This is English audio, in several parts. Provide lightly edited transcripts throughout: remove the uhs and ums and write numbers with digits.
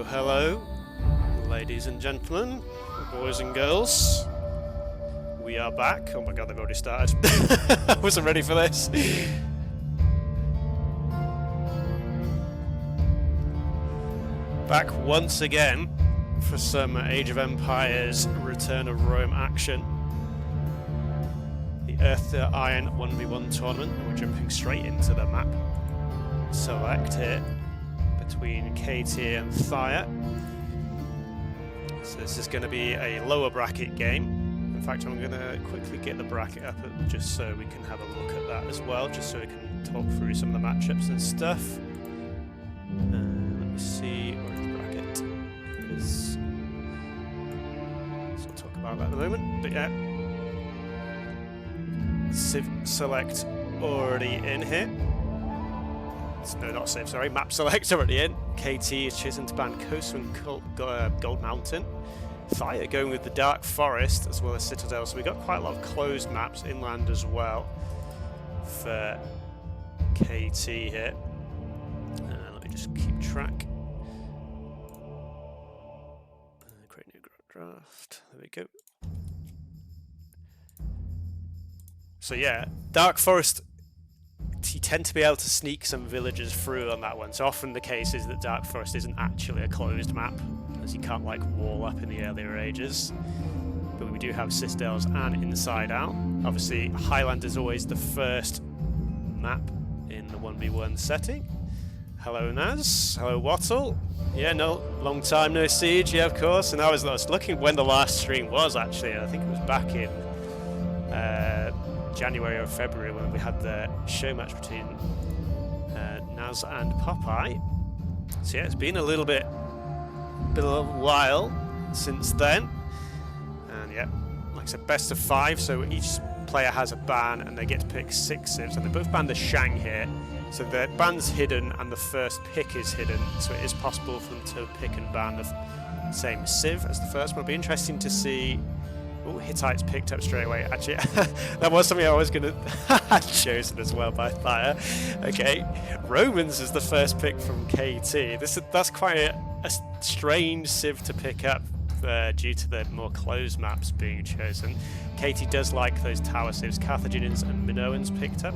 hello, ladies and gentlemen, boys and girls. We are back. Oh my god, they've already started. I wasn't ready for this. Back once again for some Age of Empires Return of Rome action. The Earth to Iron 1v1 tournament, and we're jumping straight into the map. Select here between KT and Thire. So this is going to be a lower bracket game. In fact, I'm going to quickly get the bracket up just so we can have a look at that as well, just so we can talk through some of the matchups and stuff. Let me see, where's the bracket? Here it is. So I'll talk about that in a moment, but yeah. Civ Select already in here. No, not Civ, sorry. Map Select already in. KT is chosen to ban Coastal and Gold Mountain. Thire going with the Dark Forest as well as Citadel. So we've got quite a lot of closed maps inland as well for KT here. Let me just keep track. Create new draft. There we go. So yeah, Dark Forest, you tend to be able to sneak some villagers through on that one. So often the case is that Dark Forest isn't actually a closed map, as you can't like wall up in the earlier ages. But we do have Citadels and Inside Out. Obviously Highland is always the first map in the 1v1 setting. Hello Naz, hello Wattle. Yeah, no, long time no siege, yeah of course. And I was looking when the last stream was actually, I think it was back in January or February when we had the show match between Naz and Popeye. So yeah, it's been a little while since then. And yeah, like I said, best of 5, so each player has a ban and they get to pick 6 civs, and they both ban the Shang here. So the ban's hidden and the first pick is hidden, so it is possible for them to pick and ban the same civ as the first one. It'll be interesting to see. Oh, Hittites picked up straight away. Actually, that was something I was going to chosen as well by Thire. Okay, Romans is the first pick from KT. That's quite a strange civ to pick up due to the more closed maps being chosen. KT does like those tower civs. Carthaginians and Minoans picked up.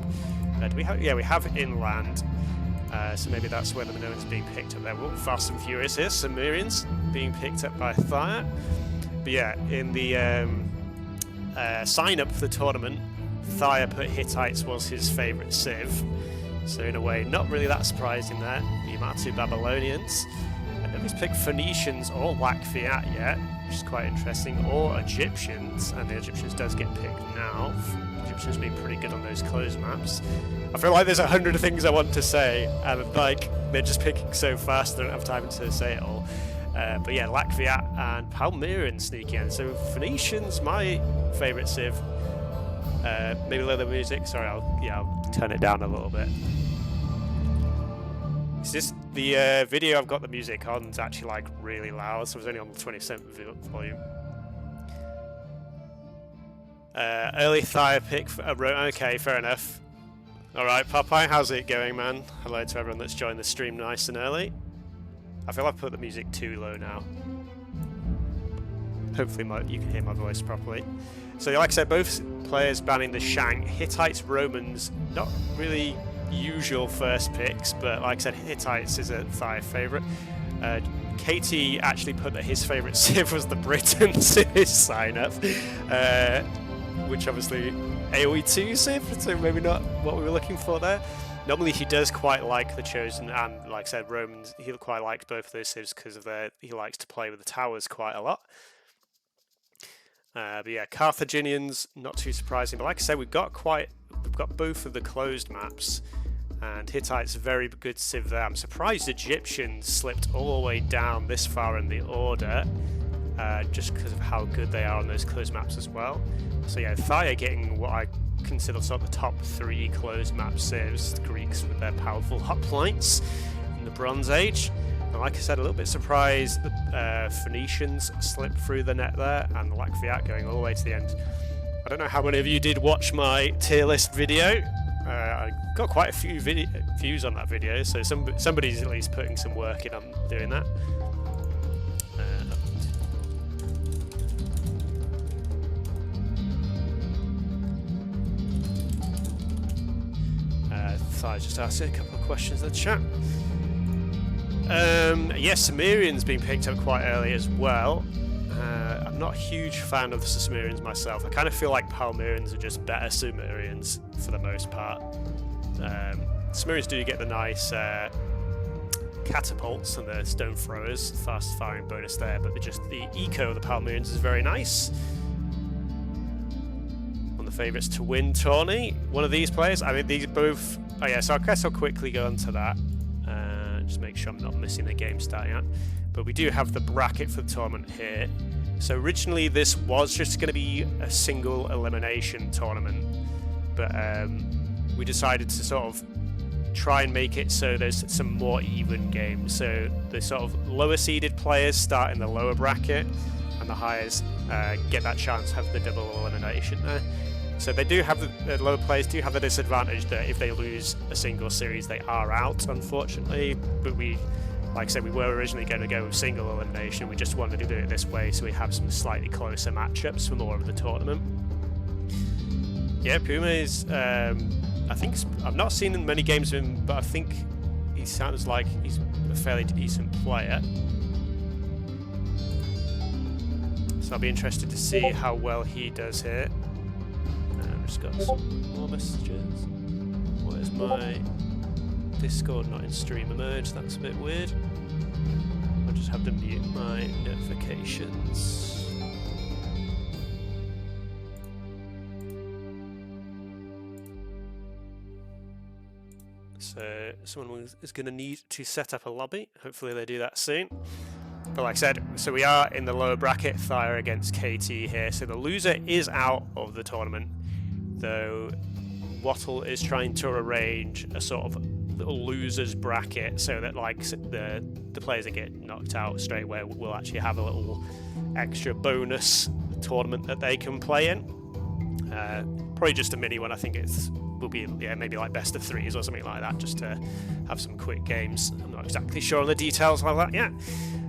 Do we have? Yeah, we have inland. So maybe that's where the Minoans being picked up there. Well, Fast and Furious here. Sumerians being picked up by Thire. But yeah, in the sign up for the tournament, Thire put Hittites was his favourite civ. So in a way, not really that surprising there. The Yamatu Babylonians. And nobody's picked Phoenicians or Latvia yet, which is quite interesting, or Egyptians. And the Egyptians does get picked now. Egyptians being pretty good on those closed maps. I feel like there's 100 things I want to say, and like they're just picking so fast, I don't have time to say it all. But yeah, Latvia and Palmyran sneak in. So Phoenicians, my favourite civ. Maybe lower the music. Sorry, I'll turn it down a little bit. It's just the video I've got the music on is actually like really loud, so it's only on the 20% volume. Early Thire pick for okay, fair enough. Alright, Popeye, how's it going, man? Hello to everyone that's joined the stream nice and early. I feel I've put the music too low now. Hopefully you can hear my voice properly. So like I said, both players banning the Shang. Hittites, Romans, not really usual first picks, but like I said, Hittites is a Thire favourite. KT actually put that his favourite civ was the Britons in his sign-up, which obviously AoE2 civ, so maybe not what we were looking for there. Normally he does quite like the Chosen and, like I said, Romans. He quite likes both of those civs because of he likes to play with the towers quite a lot. But yeah, Carthaginians, not too surprising. But like I said, we've got both of the closed maps, and Hittites a very good civ there. I'm surprised Egyptians slipped all the way down this far in the order, just because of how good they are on those closed maps as well. So yeah, Thire getting what I consider sort of the top 3 closed map civs. The Greeks with their powerful hoplites in the Bronze Age. And like I said, a little bit surprised that Phoenicians slipped through the net there, and Latvia going all the way to the end. I don't know how many of you did watch my tier list video. I got quite a few views on that video, so somebody's at least putting some work in on doing that. Thire just asked a couple of questions in the chat. Yes, Sumerian's been picked up quite early as well. I'm not a huge fan of the Sumerians myself. I kind of feel like Palmyrians are just better Sumerians for the most part. Sumerians do get the nice catapults and the stone throwers, fast firing bonus there, but the eco of the Palmyrians is very nice. One of the favourites to win tourney. One of these players, I mean these both. Oh yeah, so I guess I'll quickly go onto that. Just make sure I'm not missing the game starting out. But we do have the bracket for the tournament here. So originally this was just going to be a single elimination tournament, but we decided to sort of try and make it so there's some more even games. So the sort of lower seeded players start in the lower bracket, and the highest get that chance to have the double elimination there. So they do have the lower players do have the disadvantage that if they lose a single series, they are out, unfortunately. But like I said, we were originally going to go with single elimination. We just wanted to do it this way, so we have some slightly closer matchups for more of the tournament. Yeah, Puma is. I think I've not seen many games of him, but I think he sounds like he's a fairly decent player. So I'll be interested to see how well he does here. Just got some more messages. Where's my Discord not in stream emerge? That's a bit weird. I'll just have to mute my notifications. So someone is going to need to set up a lobby. Hopefully they do that soon. But like I said, so we are in the lower bracket, Thire against KT here. So the loser is out of the tournament, though Wattle is trying to arrange a sort of little losers bracket so that like the players that get knocked out straight away will actually have a little extra bonus tournament that they can play in. Probably just a mini one. I think will be maybe like best of threes or something like that, just to have some quick games. I'm not exactly sure on the details of that yet.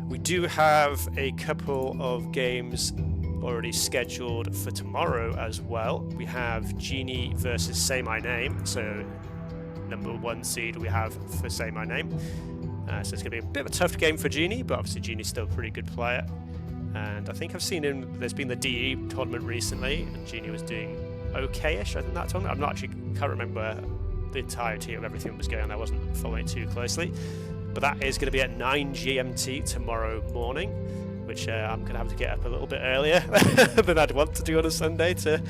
We do have a couple of games already scheduled for tomorrow as well. We have Genie versus Say My Name, so number 1 seed we have for Say My Name. So it's going to be a bit of a tough game for Genie, but obviously Genie's still a pretty good player. And I think I've seen him, there's been the DE tournament recently, and Genie was doing okay-ish, I think, that tournament. Can't remember the entirety of everything that was going on. I wasn't following it too closely. But that is going to be at 9 GMT tomorrow morning, which I'm going to have to get up a little bit earlier than I'd want to do on a Sunday to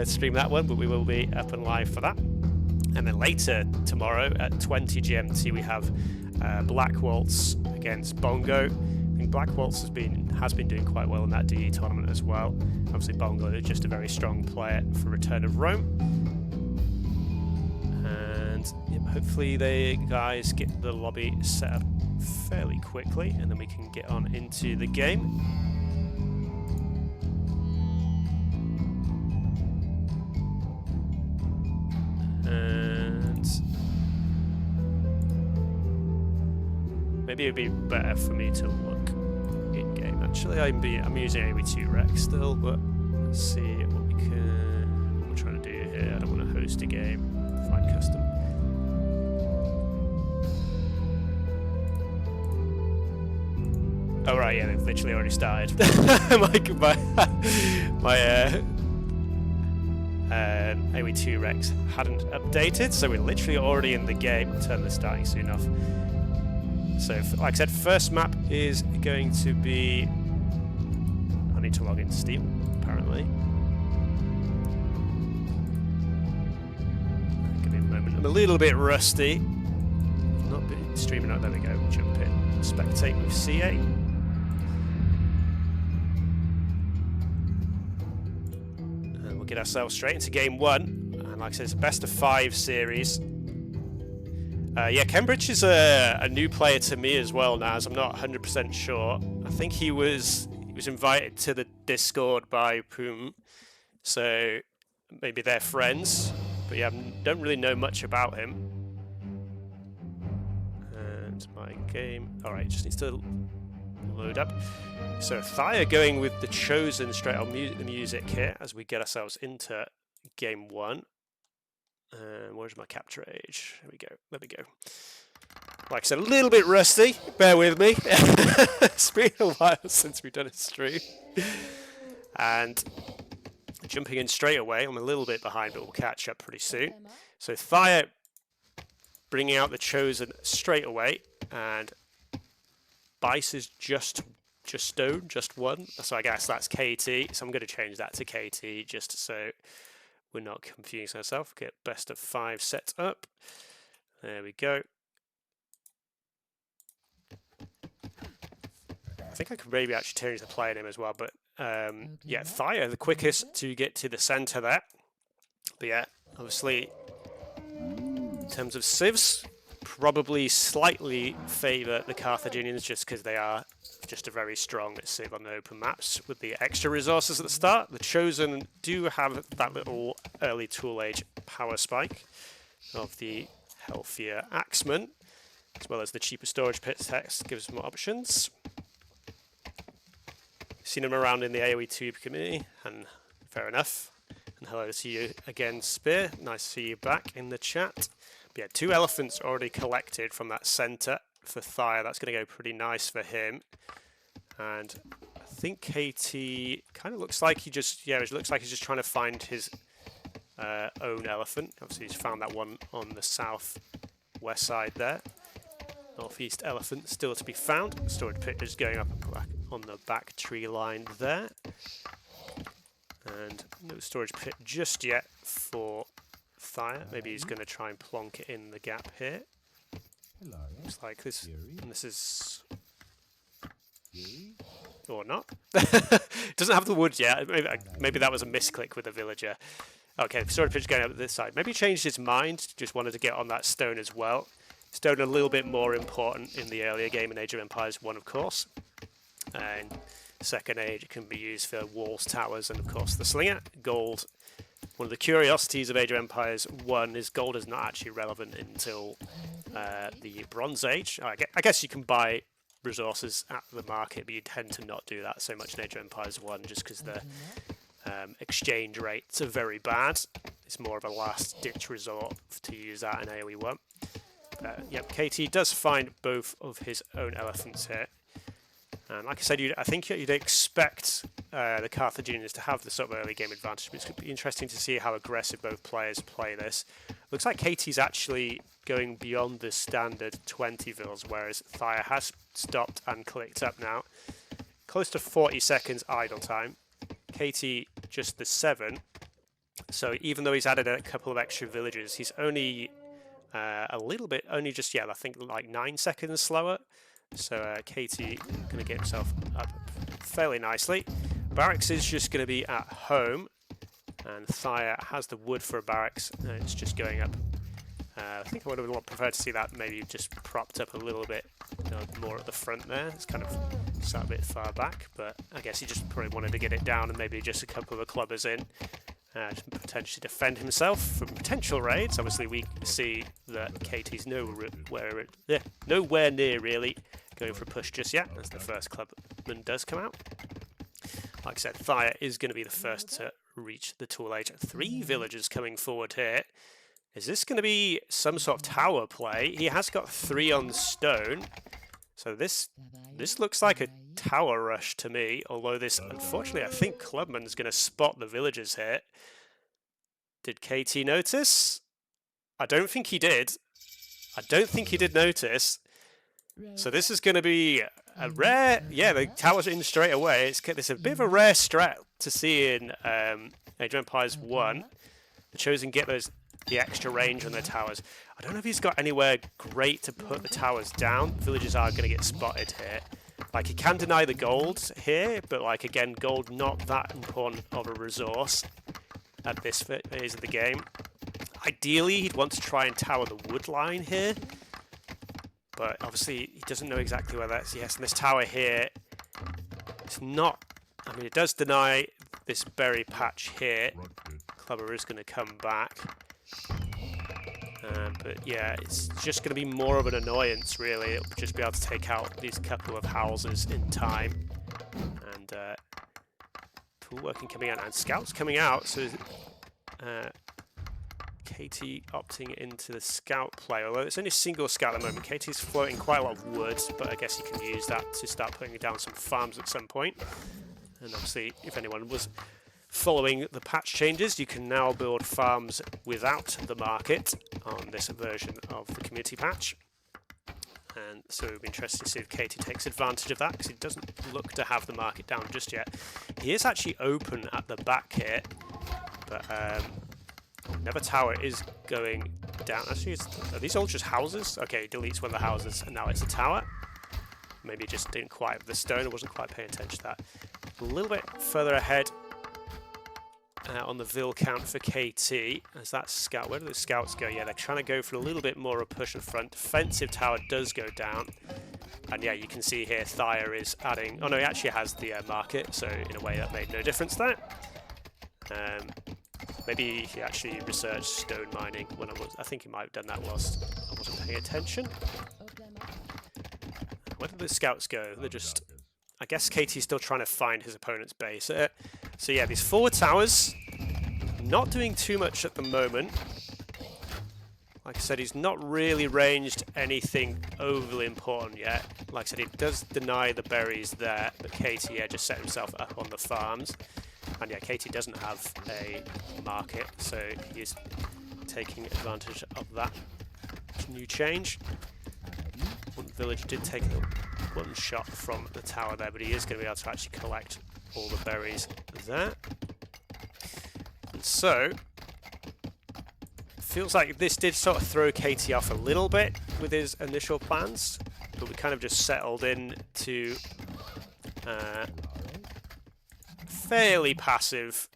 stream that one, but we will be up and live for that. And then later tomorrow at 20 GMT we have Black Waltz against Bongo. I think Black Waltz has been doing quite well in that DE tournament as well. Obviously Bongo is just a very strong player for Return of Rome. And hopefully the guys get the lobby set up fairly quickly, and then we can get on into the game. And maybe it'd be better for me to look in game. Actually, I'm using AoE2 Rex still, but let's see what we're trying to do here. I don't want to host a game. Find custom. Oh right, yeah, they've literally already started. my AoE2 Rex hadn't updated, so we're literally already in the game. Turn the starting soon enough. So, like I said, first map is going to be. I need to log into Steam, apparently. Give me a moment. I'm a little bit rusty. I've not been streaming out. There we go. Jump in. Spectate with CA. Get ourselves straight into game 1, and like I said, it's a best of 5 series. Yeah, Cambridge is a new player to me as well now, as I'm not 100% sure. I think he was invited to the Discord by Poom, so maybe they're friends, but yeah, I don't really know much about him. And my game, alright, just needs to load up. So Thire going with the Chosen straight on the music here as we get ourselves into game 1. Where's my capture age? There we go. There we go. Like I said, a little bit rusty. Bear with me. It's been a while since we've done a stream. And jumping in straight away. I'm a little bit behind, but we'll catch up pretty soon. So Thire bringing out the Chosen straight away, and Bice is just stone, just one. So I guess that's KT. So I'm going to change that to KT just so we're not confusing ourselves. Get best of 5 set up. There we go. I think I could maybe actually change the player name as well, but yeah, Thire the quickest to get to the center there. But yeah, obviously in terms of civs, probably slightly favour the Carthaginians just because they are just a very strong civ on the open maps with the extra resources at the start. The Chosen do have that little early tool age power spike of the healthier Axeman, as well as the cheaper storage pit text gives more options. Seen him around in the AoE2 community, and fair enough. And hello to you again, Spear. Nice to see you back in the chat. But yeah, 2 elephants already collected from that centre for Thire. That's going to go pretty nice for him. And I think KT kind of looks like he just, yeah, it looks like he's just trying to find his own elephant. Obviously, he's found that one on the south west side there. Northeast elephant still to be found. Storage pit is going up on the back tree line there. And no storage pit just yet for Thire. Maybe he's going to try and plonk it in the gap here. Looks like this, and this is... or not. Doesn't have the wood yet. Maybe that was a misclick with the villager. Okay, storage pit is going up this side. Maybe he changed his mind, just wanted to get on that stone as well. Stone a little bit more important in the earlier game in Age of Empires 1, of course. And second age, it can be used for walls, towers, and of course the slinger. Gold, one of the curiosities of Age of Empires 1 is gold is not actually relevant until the Bronze Age. I guess you can buy resources at the market, but you tend to not do that so much in Age of Empires 1 just because the exchange rates are very bad. It's more of a last-ditch resort to use that in AoE 1. Yep, KT does find both of his own elephants here. And like I said, I think you'd expect the Carthaginians to have the sort of early game advantage, but it's going to be interesting to see how aggressive both players play this. Looks like KT's actually going beyond the standard 20 vills, whereas Thire has stopped and clicked up now. Close to 40 seconds idle time. KT just the 7. So even though he's added a couple of extra villages, he's only a little bit, only just, yeah, I think like 9 seconds slower. So KT going to get himself up fairly nicely. Barracks is just going to be at home, and Thire has the wood for a barracks, and it's just going up. I think I would have preferred to see that maybe just propped up a little bit more at the front there. It's kind of sat a bit far back, but I guess he just probably wanted to get it down and maybe just a couple of clubbers in. To potentially defend himself from potential raids. Obviously, we see that KT's nowhere near really going for a push just yet, as the first clubman does come out. Like I said, Thire is going to be the first to reach the tool age. 3 villagers coming forward here. Is this going to be some sort of tower play? He has got 3 on stone, so this looks like a tower rush to me, although this, unfortunately, I think Clubman's going to spot the villagers here. Did KT notice? I don't think he did. I don't think he did notice. So this is going to be a rare... Yeah, the tower's in straight away. It's a bit of a rare strat to see in Age of Empires 1. The Chosen get the extra range on their towers. I don't know if he's got anywhere great to put the towers down. Villagers are going to get spotted here. Like, he can deny the gold here, but, like, again, gold not that important of a resource at this phase of the game. Ideally, he'd want to try and tower the wood line here, but obviously he doesn't know exactly where that's. Yes, and this tower here, it's not... I mean, it does deny this berry patch here. Clubber is going to come back. But yeah, it's just going to be more of an annoyance, really. It'll just be able to take out these couple of houses in time. And pool working coming out, and scouts coming out. So KT opting into the scout play, although it's only a single scout at the moment. KT's floating quite a lot of wood, but I guess you can use that to start putting down some farms at some point. And obviously, if anyone was following the patch changes, you can now build farms without the market on this version of the community patch. And so it'll be interesting to see if KT takes advantage of that, because he doesn't look to have the market down just yet. He is actually open at the back here, but another tower is going down. Actually, are these all just houses? Okay, he deletes one of the houses, and now it's a tower. Maybe it just didn't quite have the stone, I wasn't quite paying attention to that. A little bit further ahead on the Vil count for KT, as that scout, where do the scouts go? Yeah, they're trying to go for a little bit more of a push in front. Defensive tower does go down, and yeah, you can see here Thire is adding, oh no, he actually has the market, so in a way that made no difference there. Maybe he actually researched stone mining when I think he might have done that whilst I wasn't paying attention. Where did the scouts go? They're just, I guess KT's still trying to find his opponent's base. So yeah, these forward towers, not doing too much at the moment. Like I said, he's not really ranged anything overly important yet. Like I said, he does deny the berries there, but KT, yeah, just set himself up on the farms. And yeah, KT doesn't have a market, so he's taking advantage of that new change. One village did take one shot from the tower there, but he is going to be able to actually collect all the berries there. And so, feels like this did sort of throw KT off a little bit with his initial plans, but we kind of just settled in to fairly passive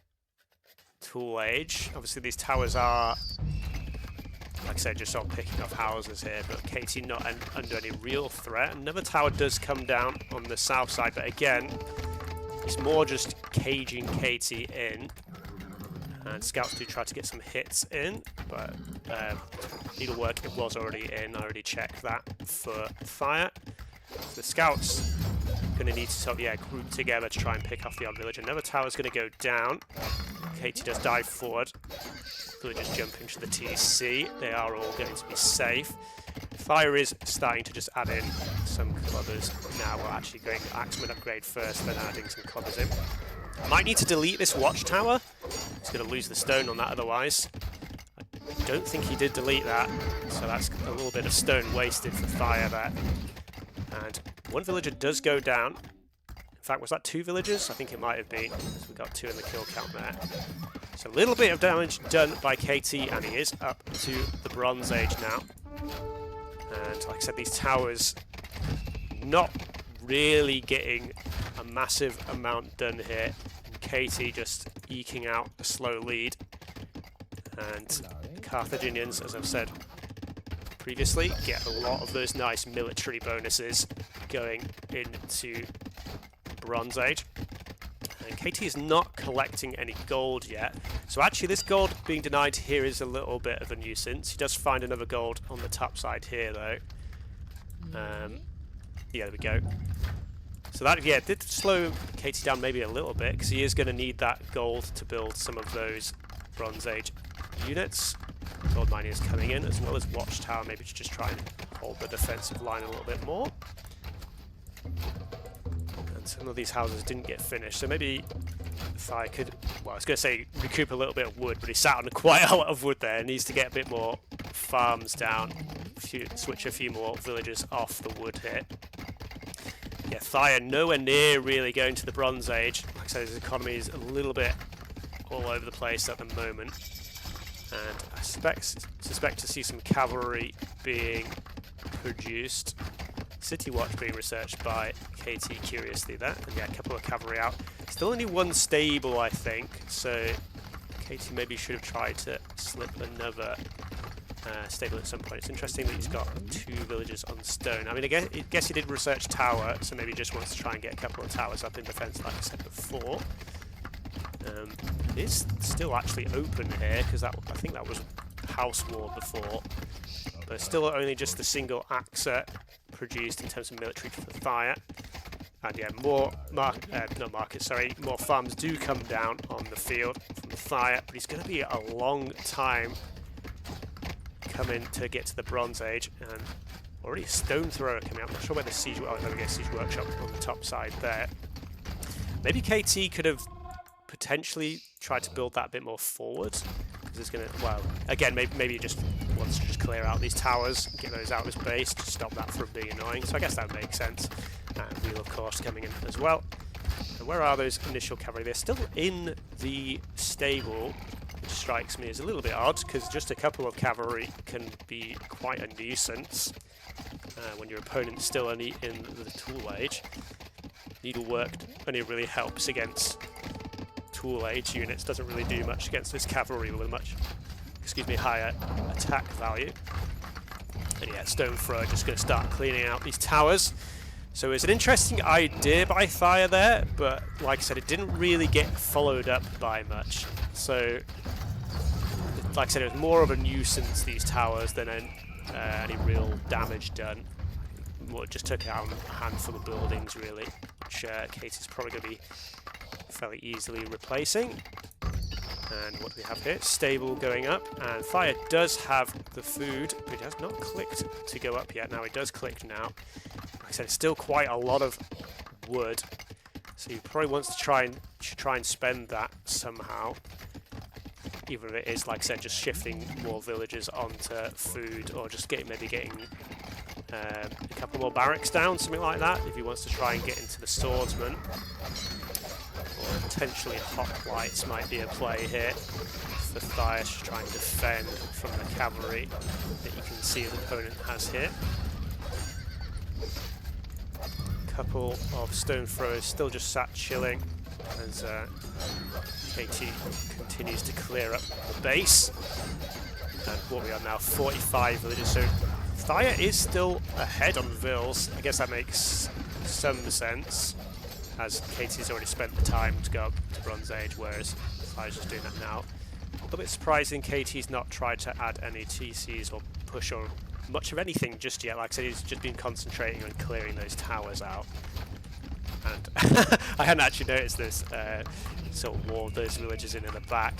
tool age. Obviously these towers are, like I said, just sort of picking off houses here, but KT not under any real threat. Another tower does come down on the south side, but again, it's more just caging KT in. And scouts do try to get some hits in, but needlework, it was already in. I already checked that for Thire. So the scouts going to need to sort of, yeah, group together to try and pick off the odd village. Another tower's going to go down. KT does dive forward. Villagers jump into the TC. They are all going to be safe. Thire is starting to just add in some clubbers now. We're actually going Axeman upgrade first, then adding some clubbers in. Might need to delete this watchtower. He's going to lose the stone on that otherwise. I don't think he did delete that, so that's a little bit of stone wasted for Thire there. And one villager does go down. In fact, was that two villagers? I think it might have been. So we got two in the kill count there. So a little bit of damage done by KT, and he is up to the Bronze Age now. And like I said, these towers not really getting a massive amount done here. And KT just eking out a slow lead. And Carthaginians, as I've said previously, get a lot of those nice military bonuses going into Bronze Age. And KT is not collecting any gold yet. So actually this gold being denied here is a little bit of a nuisance. He does find another gold on the top side here though. Yeah, there we go. So that, yeah, did slow KT down maybe a little bit, because he is going to need that gold to build some of those Bronze Age units. Gold mining is coming in, as well as Watchtower, maybe to just try and hold the defensive line a little bit more. And some of these houses didn't get finished, so maybe if I could, well, I was going to say recoup a little bit of wood, but he sat on quite a lot of wood there. Needs to get a bit more farms down, switch a few more villagers off the wood here. Yeah, Thire nowhere near really going to the Bronze Age. Like I said, his economy is a little bit all over the place at the moment. And I suspect to see some cavalry being produced. City Watch being researched by KT curiously there. And yeah, a couple of cavalry out. Still only one stable, I think. So KT maybe should have tried to slip another stable at some point. It's interesting that he's got two villages on stone. I mean, I guess he did research tower, so maybe he just wants to try and get a couple of towers up in defense, like I said before. It is still actually open here, because I think that was house wall before, but still only just the single AXA produced in terms of military for Thire. And yeah, more farms do come down on the field from Thire, but it's going to be a long time coming to get to the Bronze Age. And already a stone thrower coming out. I'm not sure where the siege. Oh, there we go, siege workshop on the top side there. Maybe KT could have potentially tried to build that a bit more forward. It's going to, well, again, maybe he just wants to just clear out these towers, get those out of his base to stop that from being annoying. So I guess that would make sense. And Wheel, of course, coming in as well. And where are those initial cavalry? They're still in the stable, which strikes me as a little bit odd, because just a couple of cavalry can be quite a nuisance when your opponent's still only in the tool age. Needlework only really helps against tool age units, doesn't really do much against this cavalry with a much, higher attack value. And yeah, stone thrower just going to start cleaning out these towers. So it's an interesting idea by Thire there, but like I said, it didn't really get followed up by much. So, like I said, it was more of a nuisance, these towers, than any real damage done. It just took out a handful of buildings, really, which Kate is probably going to be fairly easily replacing. And what do we have here? Stable going up, and Thire does have the food, but it has not clicked to go up yet. Now it does click now. Like I said, it's still quite a lot of wood, so he probably wants to try and spend that somehow. Either it is, like I said, just shifting more villagers onto food, or just maybe getting a couple more barracks down, something like that, if he wants to try and get into the swordsman. Or potentially hoplites might be a play here for Thire to try and defend from the cavalry that you can see his opponent has here. Couple of stone throwers still just sat chilling as KT continues to clear up the base. And what we are now, 45 villagers. So Thire is still ahead on Vils. I guess that makes some sense, as KT's already spent the time to go up to Bronze Age, whereas Thire's just doing that now. A little bit surprising KT's not tried to add any TCs or push or much of anything just yet. Like I said, he's just been concentrating on clearing those towers out. And I hadn't actually noticed this sort of wall, those villagers in the back.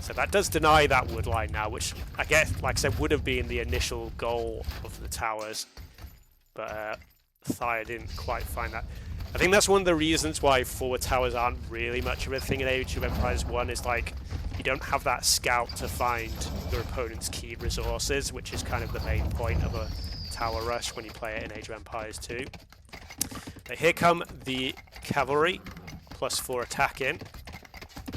So that does deny that wood line now, which I guess, like I said, would have been the initial goal of the towers. But Thire didn't quite find that. I think that's one of the reasons why forward towers aren't really much of a thing in Age of Empires 1, is like, you don't have that scout to find your opponent's key resources, which is kind of the main point of a tower rush when you play it in Age of Empires 2. But here come the cavalry, +4 attack in.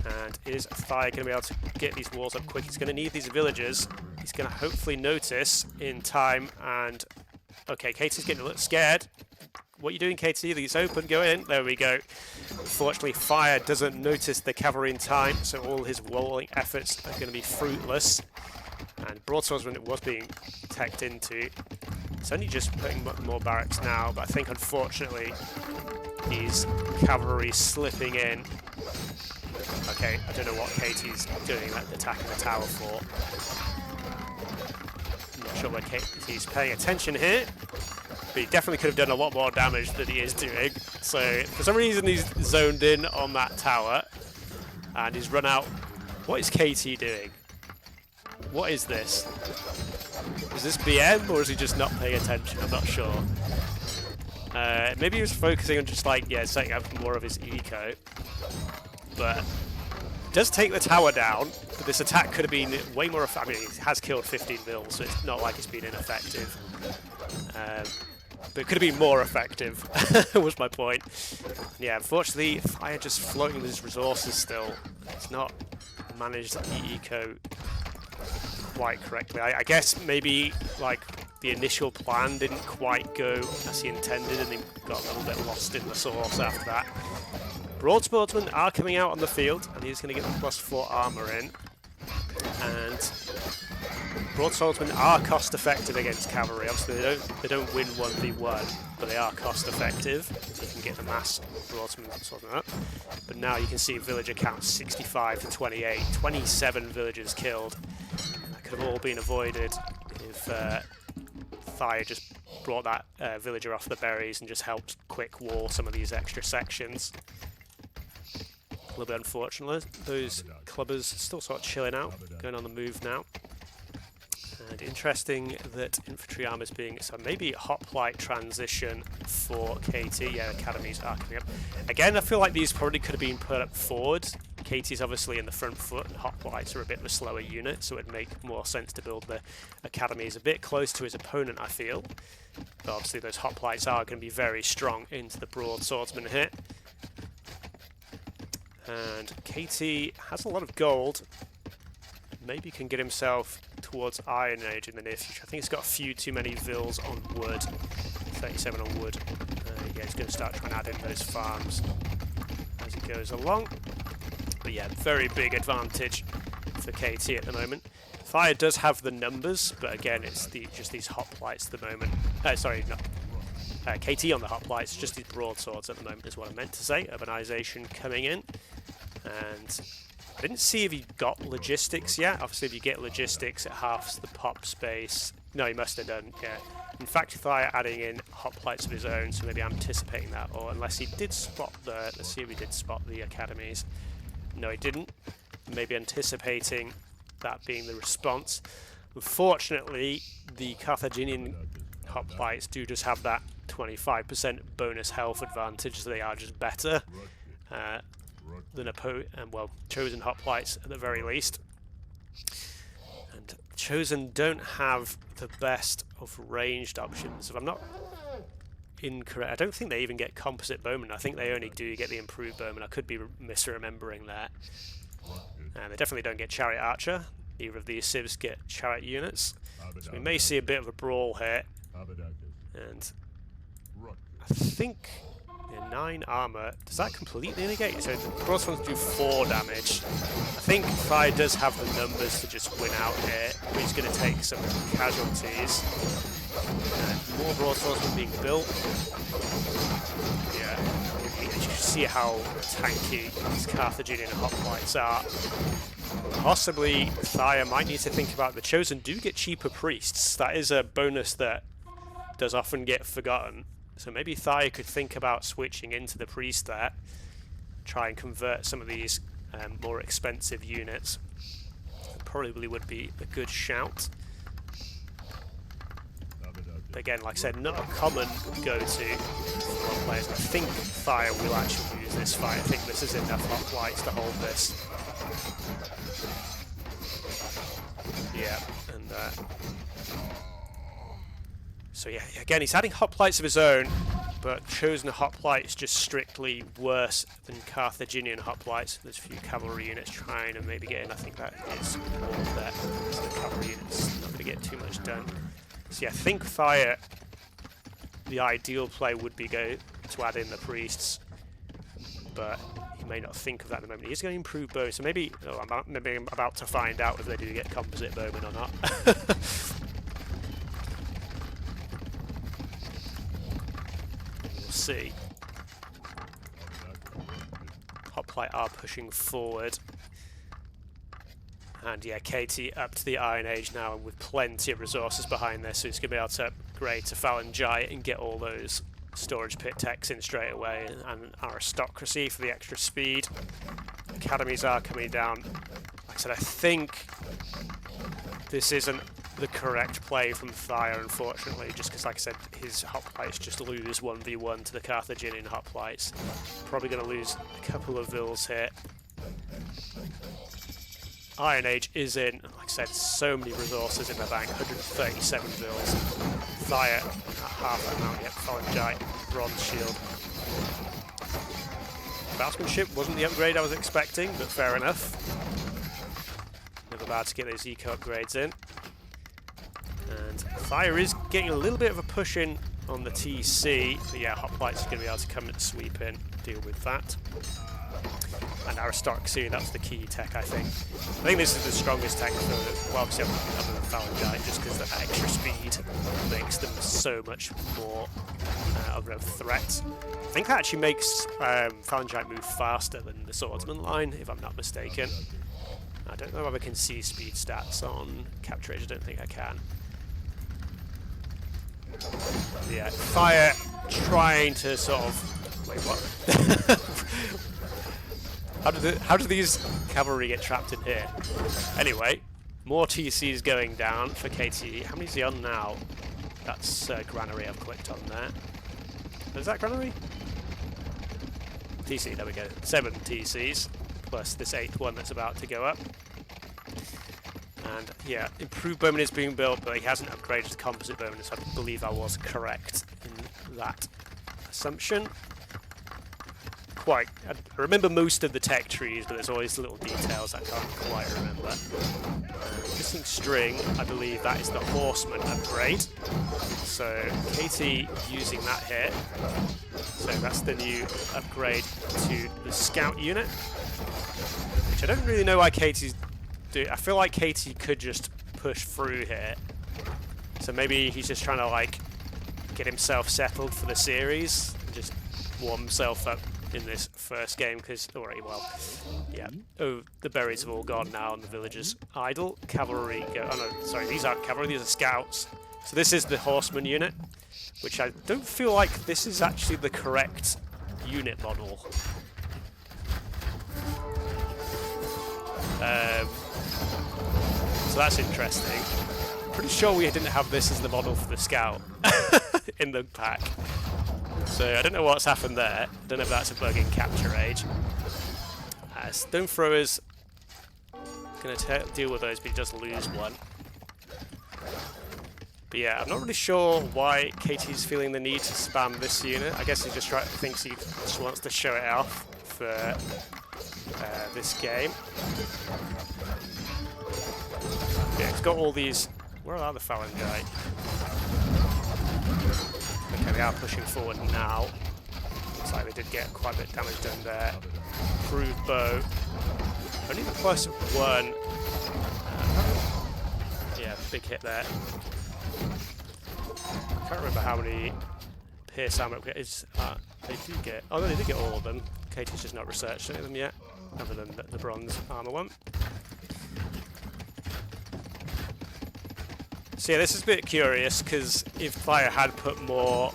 And is Thire going to be able to get these walls up quick? He's going to need these villagers. He's going to hopefully notice in time. And okay, Katie's getting a little scared. What are you doing, Katie? It's open, go in. There we go. Unfortunately, Thire doesn't notice the cavalry in time, so all his walling efforts are going to be fruitless. And broadswordsman was being teched into. It's only just putting more barracks now, but I think unfortunately these cavalry slipping in. Okay, I don't know what Katie's doing, like attacking the tower for. I'm not sure where Katie's paying attention here. But he definitely could have done a lot more damage than he is doing. So, for some reason, he's zoned in on that tower. And he's run out. What is KT doing? What is this? Is this BM, or is he just not paying attention? I'm not sure. Maybe he was focusing on just, like, yeah, setting up more of his eco. But does take the tower down. But this attack could have been way more effective. I mean, he has killed 15 mils, so it's not like it's been ineffective. But it could have been more effective, was my point. Yeah, unfortunately, Thire just floating with his resources still. It's not managed the eco quite correctly. I guess maybe, like, the initial plan didn't quite go as he intended, and he got a little bit lost in the sauce after that. Broadswordsmen are coming out on the field, and he's going to get the +4 armor in. And broadswordsmen are cost effective against cavalry. Obviously, they don't win 1v1, but they are cost effective. So you can get the mass broadswordsmen up. But now you can see villager count 65 to 28, 27 villagers killed. That could could have all been avoided if Thire just brought that villager off the berries and just helped quick wall some of these extra sections. A little bit unfortunate. Those clubbers still sort of chilling out, going on the move now. And interesting that infantry armor is being, so maybe hoplite transition for KT. Yeah, academies are coming up. Again, I feel like these probably could have been put up forward. KT's obviously in the front foot, and hoplites are a bit of a slower unit, so it'd make more sense to build the academies a bit close to his opponent, I feel. But obviously those hoplites are going to be very strong into the broadswordsman here. And KT has a lot of gold. Maybe can get himself towards Iron Age in the near future. I think he's got a few too many vills on wood. 37 on wood. Yeah, he's going to start trying to add in those farms as he goes along. But yeah, very big advantage for KT at the moment. Thire does have the numbers, but again, it's just these hoplites at the moment. Sorry, not KT on the hoplites, just these broadswords at the moment is what I meant to say. Urbanization coming in. And I didn't see if he got logistics yet. Obviously, if you get logistics, it halves the pop space. No, he must have done, yeah. In fact, Thire adding in hoplites of his own, so maybe anticipating that, or unless he did spot the, let's see if he did spot the academies. No, he didn't. Maybe anticipating that being the response. Unfortunately, the Carthaginian hoplites do just have that 25% bonus health advantage, so they are just better than well, chosen hoplites at the very least. And chosen don't have the best of ranged options. If I'm not incorrect, I don't think they even get composite bowman. I think they only do get the improved bowman. I could be misremembering that. And they definitely don't get chariot archer. Neither of these civs get chariot units. So we may see a bit of a brawl here. And I think 9 armor. Does that completely negate? So the broadswords do 4 damage. I think Thire does have the numbers to just win out here. But he's going to take some casualties. More broadswords being built. Yeah, you can see how tanky these Carthaginian hoplites are. Possibly Thire might need to think about the chosen do get cheaper priests. That is a bonus that does often get forgotten. So maybe Thire could think about switching into the priest there, try and convert some of these more expensive units. Probably would be a good shout. But again, like I said, not a common go-to for players. I think Thire will actually lose this fight. I think this is enough hoplites to hold this. Yeah, and so yeah, again, he's adding hoplites of his own, but chosen hoplite is just strictly worse than Carthaginian hoplites. There's a few cavalry units trying to maybe get in. I think that is all there. So the cavalry units not going to get too much done. So yeah, I think Thire, the ideal play would be go to add in the priests, but he may not think of that at the moment. He's going to improve bow, so maybe, maybe I'm about to find out if they do get composite bowmen or not. We'll see. Hoplite are pushing forward. And yeah, KT up to the Iron Age now, and with plenty of resources behind this, so he's going to be able to upgrade to Phalangi and get all those storage pit techs in straight away, and aristocracy for the extra speed. Academies are coming down. Like I said, I think this isn't the correct play from Thire, unfortunately, just because, like I said, his hoplites just lose 1v1 to the Carthaginian hoplites. Probably going to lose a couple of vills here. Iron Age is in, like I said, so many resources in the bank, 137 vills. Thire, half that amount yet, Phalangi, bronze shield. Craftsmanship wasn't the upgrade I was expecting, but fair enough. Never bad to get those eco upgrades in. And Thire is getting a little bit of a push in on the TC, but yeah, hoplites are going to be able to come and sweep in, deal with that. And aristocracy, that's the key tech, I think. I think this is the strongest tech for, well, obviously other than Phalangi, just because the extra speed makes them so much more of a threat. I think that actually makes Phalangi move faster than the swordsman line, if I'm not mistaken. I don't know if I can see speed stats on Capture Age. I don't think I can. Yeah, Thire trying to sort of... Wait, what? How do these cavalry get trapped in here? Anyway, more TCs going down for KT. How many is he on now? That's Granary I've clicked on there. Is that Granary? TC, there we go. 7 TCs, plus this 8th one that's about to go up. And yeah, improved bowman is being built, but he hasn't upgraded the composite bowman, so I believe I was correct in that assumption. I remember most of the tech trees, but there's always little details I can't quite remember. Missing string, I believe that is the horseman upgrade. So KT using that here. So that's the new upgrade to the scout unit, which I don't really know why KT's doing. I feel like KT could just push through here. So maybe he's just trying to like get himself settled for the series and just warm himself up in this first game, because already, well, yeah. Oh, the berries have all gone now and the villagers idle. Cavalry go. Oh no, sorry, these aren't cavalry, these are scouts. So this is the horseman unit, which I don't feel like this is actually the correct unit model. So that's interesting. Pretty sure we didn't have this as the model for the scout in the pack. So I don't know what's happened there. Don't know if that's a bug in Capture Age. Stone Thrower's going to deal with those, but he does lose one. But yeah, I'm not really sure why KT's feeling the need to spam this unit. I guess he just thinks he just wants to show it off for this game. Yeah, he's got all these... Where are the Phalangi? Okay, they are pushing forward now. Looks like they did get quite a bit of damage done there. Improved bow. Only the +1. Yeah, big hit there. I can't remember how many pierce armor is. They do get. Oh no, they did get all of them. Katie's just not researched any of them yet, other than the bronze armor one. So yeah, this is a bit curious, because if Thire had put more,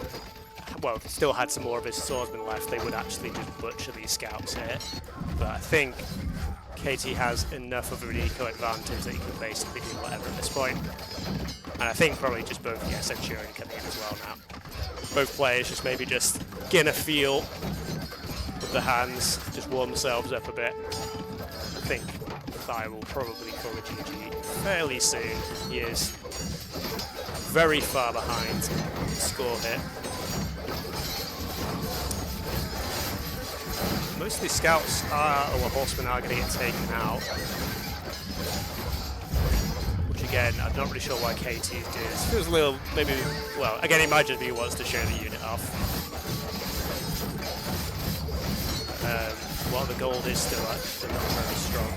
well, still had some more of his swordsmen left, they would actually just butcher these scouts here. But I think KT has enough of an eco advantage that he can basically do whatever at this point. And I think probably just both, yeah, Centurion coming in as well now. Both players just maybe just getting a feel with the hands, just warm themselves up a bit. I think Thire will probably call a GG fairly soon. He is very far behind the score here. Most of the scouts or horsemen are going to get taken out. Which again, I'm not really sure why KT's doing this. Feels a little, maybe, well, again, imagine he wants to show the unit off. While the gold is still not very strong.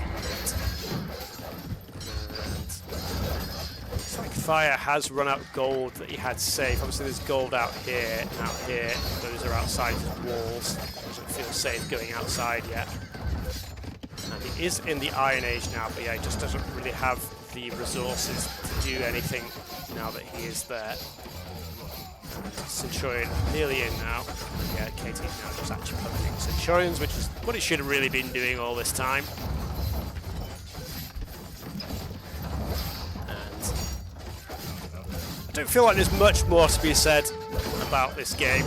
It's like Thire has run out of gold that he had safe. Obviously there's gold out here and out here. Those are outside his walls. Doesn't feel safe going outside yet. And he is in the Iron Age now, but yeah, he just doesn't really have the resources to do anything now that he is there. Centurion nearly in now. Yeah, KT's now just actually pumping Centurions, which is what it should have really been doing all this time. I don't feel like there's much more to be said about this game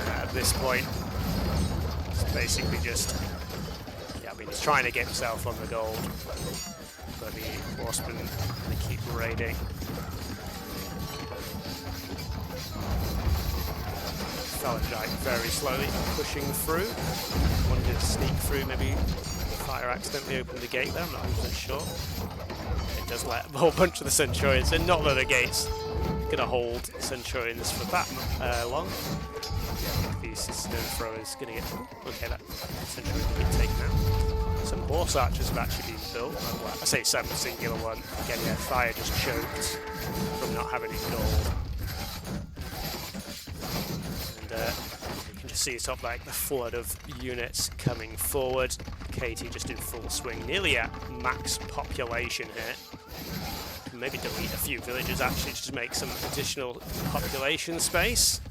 at this point. It's basically just, yeah, I mean, he's trying to get himself on the gold, but the horsemen they keep raiding. Phalangi very slowly pushing through. Wanted to sneak through, maybe Thire accidentally opened the gate there, I'm not 100% sure. It does let a whole bunch of the Centurions in, not that the gate's going to hold Centurions for that long. Yeah, these stone throwers going to get... Okay, that Centurion will get taken out. Some horse archers have actually been built. Well, I say some, a singular one. Again, yeah, Thire just choked from not having any gold. And you can just see sort of like the flood of units coming forward. KT just in full swing, nearly at max population here. Can maybe delete a few villages actually just to make some additional population space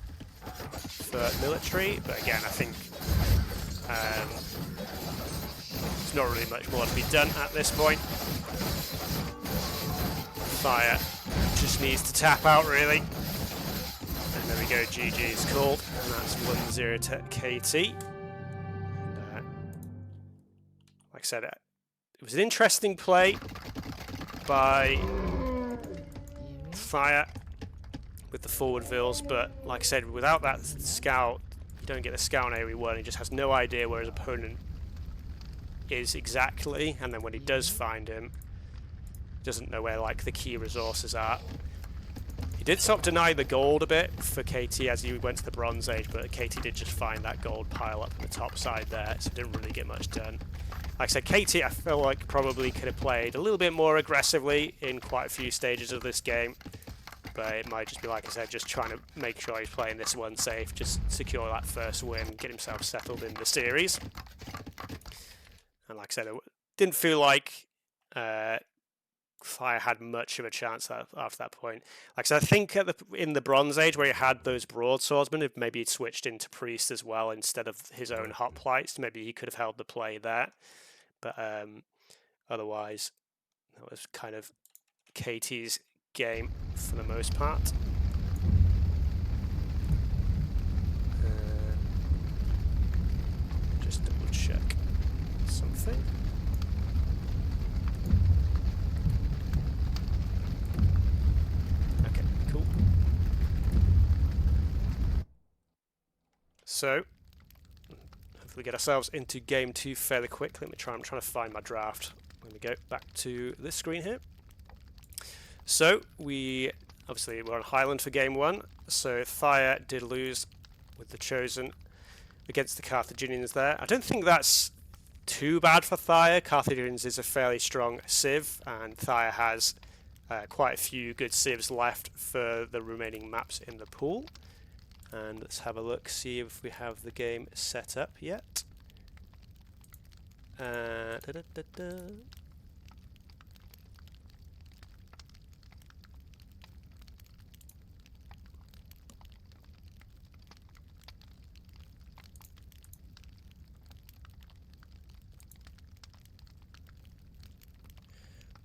for military, but again I think there's not really much more to be done at this point. Thire just needs to tap out really. And there we go, GG is called, and that's 1-0 to KT. Like I said, it was an interesting play by Thire with the forward vills, but like I said, without that scout, you don't get the scout on AoE1. He just has no idea where his opponent is exactly, and then when he does find him, doesn't know where like the key resources are. He did sort of deny the gold a bit for KT as he went to the Bronze Age, but KT did just find that gold pile up on the top side there, so didn't really get much done. Like I said, KT I feel like probably could have played a little bit more aggressively in quite a few stages of this game, but it might just be, like I said, just trying to make sure he's playing this one safe, just secure that first win, get himself settled in the series. And like I said, it didn't feel like Thire had much of a chance after that point. Like I said, I think in the Bronze Age where he had those broadswordsmen, if maybe he'd switched into Priest as well instead of his own hoplites, maybe he could have held the play there. But otherwise, that was kind of KT's game for the most part. Just double check something. Okay, cool. So, hopefully get ourselves into game 2 fairly quickly. I'm trying to find my draft. Let me go back to this screen here. So, we're on Highland for game 1. So, Thire did lose with the Chosen against the Carthaginians there. I don't think that's too bad for Thire. Carthaginians is a fairly strong civ, and Thire has quite a few good civs left for the remaining maps in the pool. And let's have a look, see if we have the game set up yet.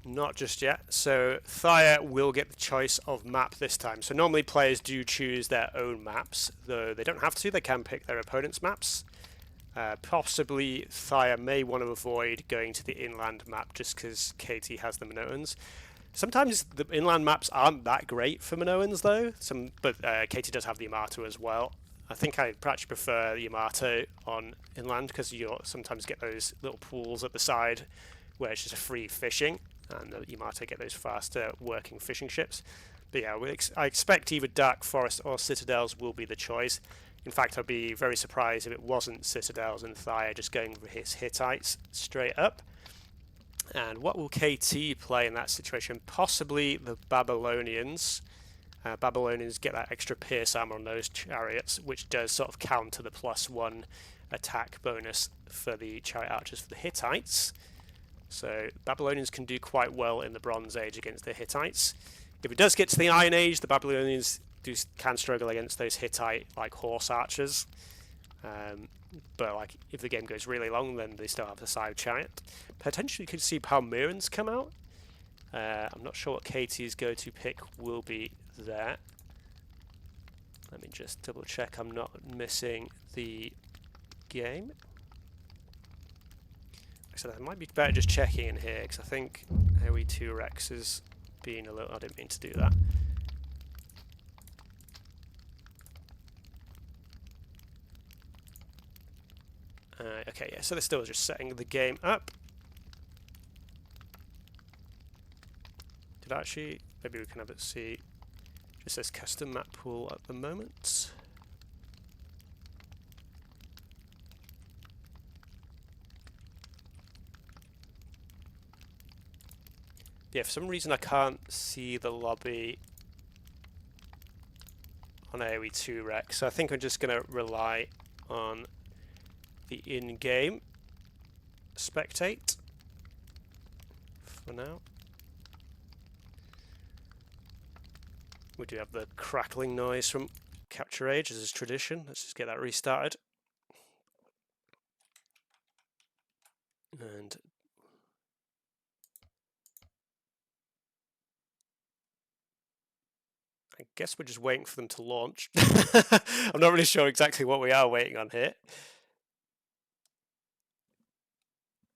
Not just yet. So Thire will get the choice of map this time. So normally players do choose their own maps, though they don't have to. They can pick their opponent's maps. Possibly Thire may want to avoid going to the inland map just because KT has the Minoans. Sometimes the inland maps aren't that great for Minoans though, but KT does have the Yamato as well. I think I actually prefer the Yamato on inland because you sometimes get those little pools at the side where it's just a free fishing, and the Yamato get those faster working fishing ships. But yeah, I expect either Dark Forest or Citadels will be the choice. In fact, I'd be very surprised if it wasn't Citadels and Thire just going for his Hittites straight up. And what will KT play in that situation? Possibly the Babylonians. Babylonians get that extra pierce armor on those chariots, which does sort of counter the +1 attack bonus for the chariot archers for the Hittites. So Babylonians can do quite well in the Bronze Age against the Hittites. If it does get to the Iron Age, the Babylonians can struggle against those Hittite like horse archers. But like if the game goes really long, then they still have the side chariot. Potentially you could see Palmyrans come out. I'm not sure what KT's go-to pick will be there. Let me just double check I'm not missing the game. So it might be better just checking in here because I think AoE2 Rex is being a little. I didn't mean to do that. Okay, yeah. So they're still just setting the game up. Did I actually? Maybe we can have it see. Just says custom map pool at the moment. Yeah, for some reason I can't see the lobby on AoE2 Rex, so I think I'm just going to rely on the in-game spectate for now. We do have the crackling noise from Capture Age, as is tradition. Let's just get that restarted. And I guess we're just waiting for them to launch. I'm not really sure exactly what we are waiting on here.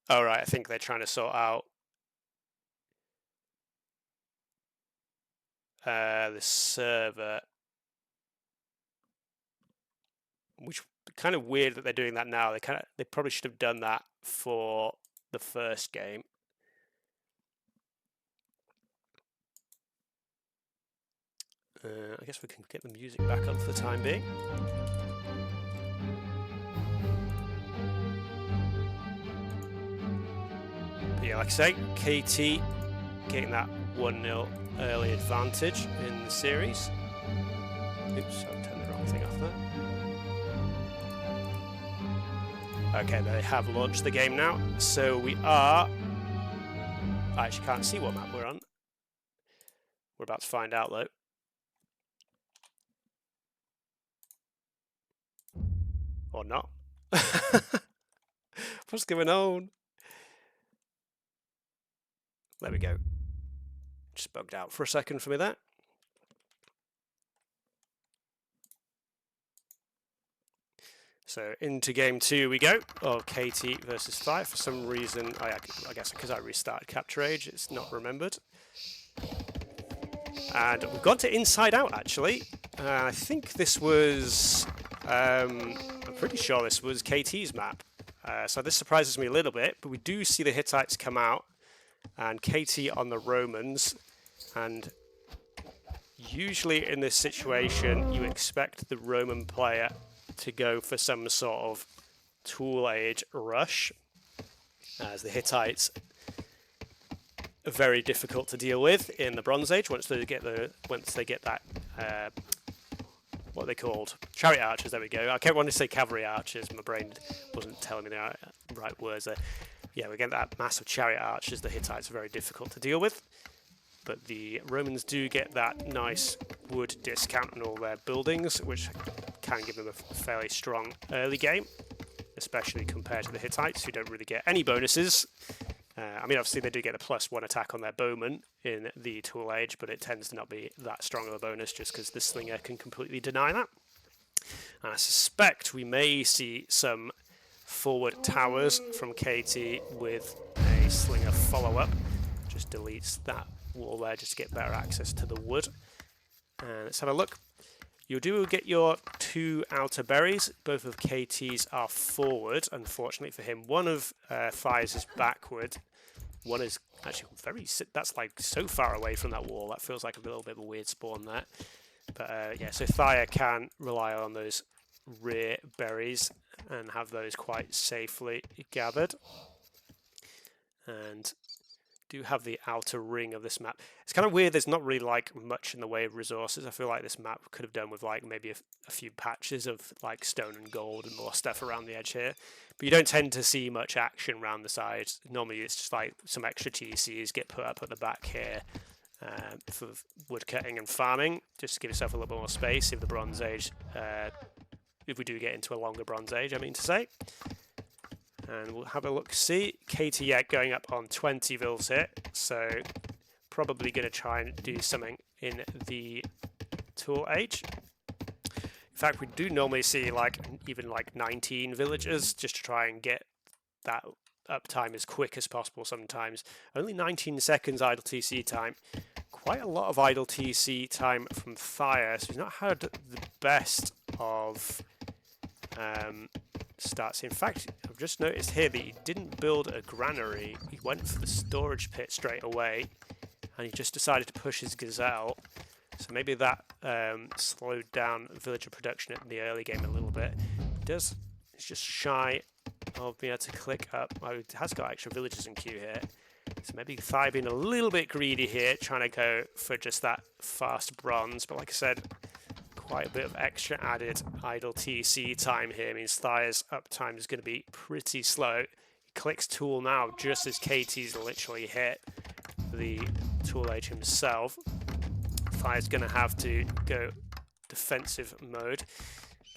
Oh, right, I think they're trying to sort out the server, which kind of weird that they're doing that now. They probably should have done that for the first game. I guess we can get the music back on for the time being. But yeah, like I say, KT getting that 1-0 early advantage in the series. Oops, I've turned the wrong thing off there. Okay, they have launched the game now. So we are... I actually can't see what map we're on. We're about to find out though. Or not. What's going on? There we go. Just bugged out for a second for me there. So into game 2 we go of KT versus Thire. For some reason, I guess because I restarted Capture Age, it's not remembered. And we've gone to Inside Out actually. I think this was... I'm pretty sure this was KT's map. So this surprises me a little bit, but we do see the Hittites come out and KT on the Romans. And usually in this situation, you expect the Roman player to go for some sort of tool age rush, as the Hittites are very difficult to deal with in the Bronze Age once they get that what are they called? Chariot archers, there we go. I kept wanting to say cavalry archers, my brain wasn't telling me the right words there. Yeah, we get that massive chariot archers, the Hittites are very difficult to deal with. But the Romans do get that nice wood discount on all their buildings, which can give them a fairly strong early game, especially compared to the Hittites, who don't really get any bonuses. I mean, obviously they do get a +1 attack on their bowman in the Tool Age, but it tends to not be that strong of a bonus just because the Slinger can completely deny that. And I suspect we may see some forward towers from KT with a Slinger follow-up. Just deletes that wall there just to get better access to the wood. And let's have a look. You do get your 2 outer berries. Both of KT's are forward, unfortunately for him. One of Thire's is backward. One is actually that's like so far away from that wall. That feels like a little bit of a weird spawn there. But yeah, so Thire can rely on those rear berries and have those quite safely gathered. And do have the outer ring of this map. It's kind of weird, there's not really like much in the way of resources. I feel like this map could have done with like maybe a few patches of like stone and gold and more stuff around the edge here. But you don't tend to see much action around the sides. Normally it's just like some extra TCs get put up at the back here for wood cutting and farming, just to give yourself a little bit more space if the Bronze Age, if we do get into a longer Bronze Age, I mean to say. And we'll have a look, see, KT going up on 20 vils here, so probably going to try and do something in the Tool Age. In fact, we do normally see like even like 19 villagers just to try and get that uptime as quick as possible sometimes. Only 19 seconds idle TC time. Quite a lot of idle TC time from Thire, so he's not had the best of starts. In fact, I've just noticed here that he didn't build a granary. He went for the storage pit straight away, and he just decided to push his gazelle. So maybe that slowed down villager production in the early game a little bit. He's just shy of being able to click up. Oh, he has got extra villagers in queue here. So maybe Thire being a little bit greedy here, trying to go for just that fast bronze. But like I said, quite a bit of extra added idle TC time here. Means Thire's uptime is going to be pretty slow. He clicks tool now just as KT's literally hit the tool age himself. Thire's going to have to go defensive mode.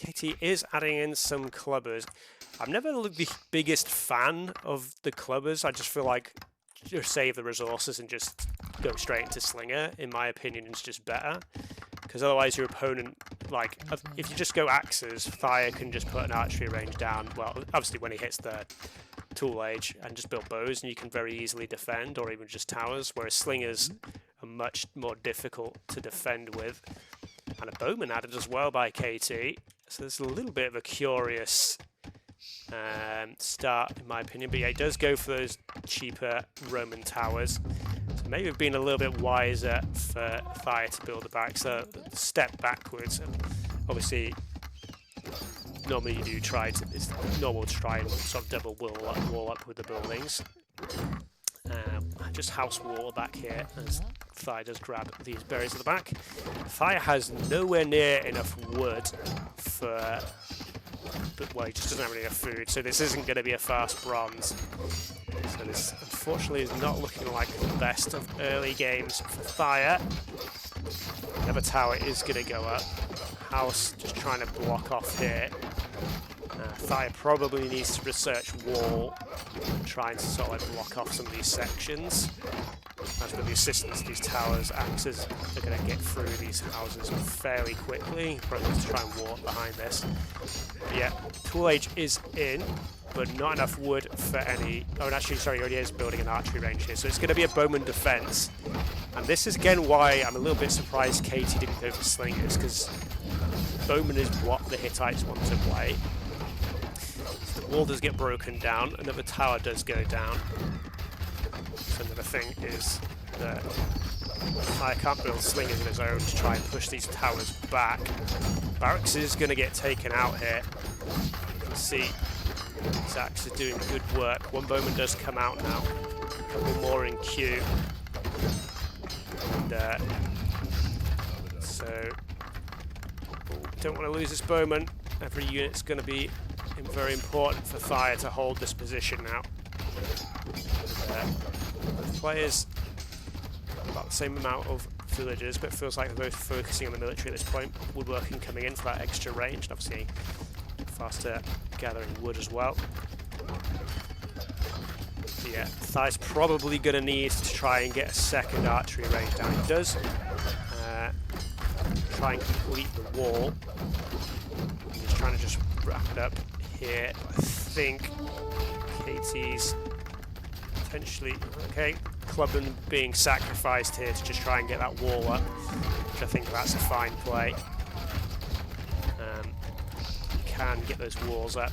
KT is adding in some clubbers. I'm never the biggest fan of the clubbers. I just feel like just save the resources and just go straight into Slinger, in my opinion, is just better. Because otherwise your opponent, like, if you just go axes, Thire can just put an archery range down, well, obviously when he hits the tool age, and just build bows, and you can very easily defend, or even just towers, whereas Slingers are much more difficult to defend with. And a bowman added as well by KT, so there's a little bit of a curious start, in my opinion. But yeah, he does go for those cheaper Roman towers. So maybe we've been a little bit wiser for Thire to build the back. So step backwards. And obviously, normally you do try to, it's normal to try and sort of double wall up with the buildings. Just house wall back here as Thire does grab these berries at the back. Thire has nowhere near enough wood for, but well, he just doesn't have enough food, so this isn't going to be a fast bronze. So this unfortunately is not looking like the best of early games for Thire. Another tower is going to go up. House just trying to block off here. Thire probably needs to research wall and try and sort of like block off some of these sections. As with the assistance, these towers, axes are going to get through these houses fairly quickly. Probably needs to try and walk behind this. But yeah, tool age is in, but not enough wood for any. Oh, and actually, sorry, he already is building an archery range here, so it's going to be a bowman defense. And this is again why I'm a little bit surprised KT didn't go for slingers, because bowman is what the Hittites want to play. So the wall does get broken down, another tower does go down. So another thing is that Thire can't build slingers of his own to try and push these towers back. Barracks is going to get taken out here. You can see Zax is doing good work. One bowman does come out now. A couple more in queue. And, so don't want to lose this bowman. Every unit's going to be very important for Thire to hold this position now. Both players about the same amount of villagers, but it feels like they're both focusing on the military at this point. Woodworking coming in for that extra range, and obviously faster gathering wood as well. So yeah, Thire's probably going to need to try and get a second archery range down. He does try and complete the wall. He's trying to just wrap it up here. I think KT's potentially, okay, Clubman being sacrificed here to just try and get that wall up, which I think that's a fine play. Can get those walls up.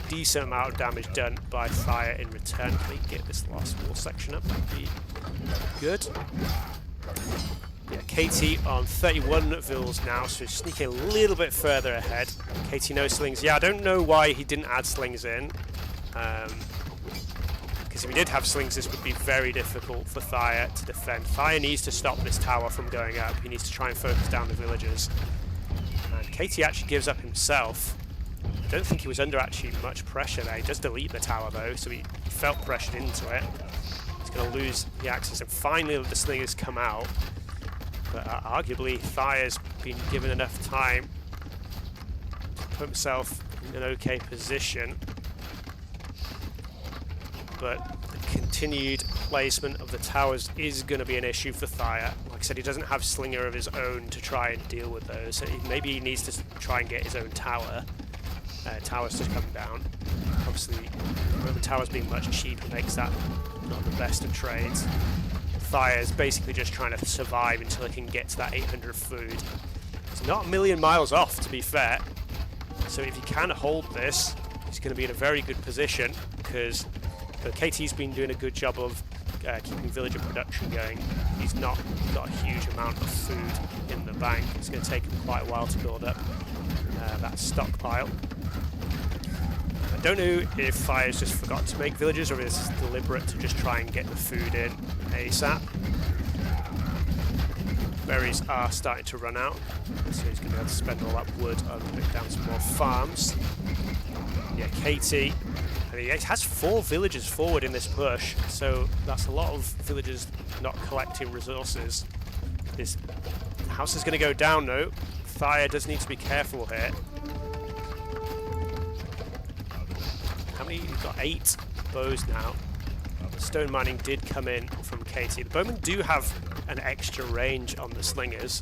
Decent amount of damage done by Thire in return. Can we get this last wall section up? That'd be good. Yeah, KT on 31 vills now, so sneaking a little bit further ahead. KT no slings. Yeah, I don't know why he didn't add slings in. Because if he did have slings, this would be very difficult for Thire to defend. Thire needs to stop this tower from going up. He needs to try and focus down the villagers. And KT actually gives up himself. I don't think he was under actually much pressure there. He does delete the tower though, so he felt pressured into it. He's going to lose the axis, and finally the slingers come out. But arguably Thire's been given enough time to put himself in an okay position. But the continued placement of the towers is going to be an issue for Thire. Like I said, he doesn't have Slinger of his own to try and deal with those. So maybe he needs to try and get his own tower. Towers to come down. Obviously, the towers being much cheaper makes that not the best of trades. Thire is basically just trying to survive until he can get to that 800 food. It's not a million miles off, to be fair. So if he can hold this, he's going to be in a very good position, because KT's been doing a good job of keeping villager production going. He's not got a huge amount of food in the bank. It's going to take him quite a while to build up that stockpile. I don't know if Thire's just forgot to make villagers, or if it's deliberate to just try and get the food in ASAP. berries are starting to run out, so he's going to be able to spend all that wood and put down some more farms. Yeah, Katie, I mean, he has 4 villagers forward in this push, so that's a lot of villagers not collecting resources. His house is going to go down though. Thire does need to be careful here. How many? He's got 8 bows now. Stone mining did come in from Katie. The bowmen do have an extra range on the slingers,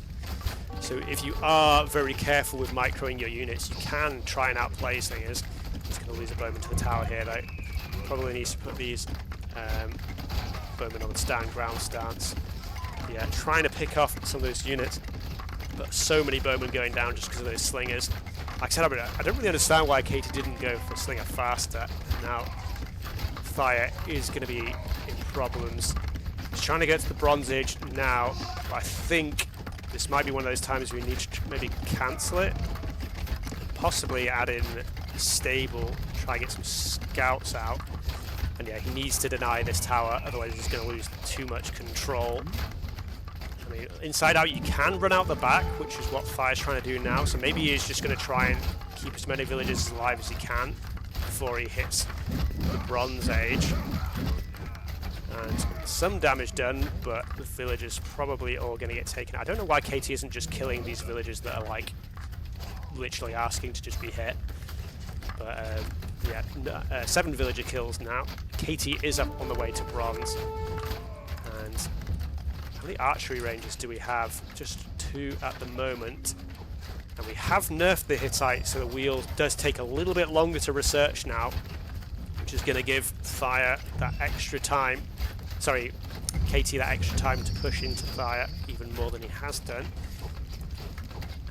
so if you are very careful with microing your units, you can try and outplay slingers. He's going to lose a bowman to the tower here though. Probably needs to put these bowmen on the ground stance. Yeah, trying to pick off some of those units, but so many bowmen going down just because of those slingers. Like I said, I don't really understand why Katie didn't go for a slinger faster. Now Thire is going to be in problems. He's trying to get to the Bronze Age now, but I think this might be one of those times we need to maybe cancel it. Possibly add in a stable, try and get some scouts out. And yeah, he needs to deny this tower, otherwise he's going to lose too much control. I mean, inside out you can run out the back, which is what Thire's trying to do now, so maybe he's just going to try and keep as many villagers alive as he can before he hits the Bronze Age. And some damage done, but the villagers probably all going to get taken. I don't know why Katie isn't just killing these villagers that are like literally asking to just be hit. But yeah, 7 villager kills now. Katie is up on the way to bronze. And how many archery ranges do we have? Just 2 at the moment. And we have nerfed the Hittite, so the wheel does take a little bit longer to research now, which is going to give Thire that extra time. Sorry, Katie that extra time to push into Thire even more than he has done.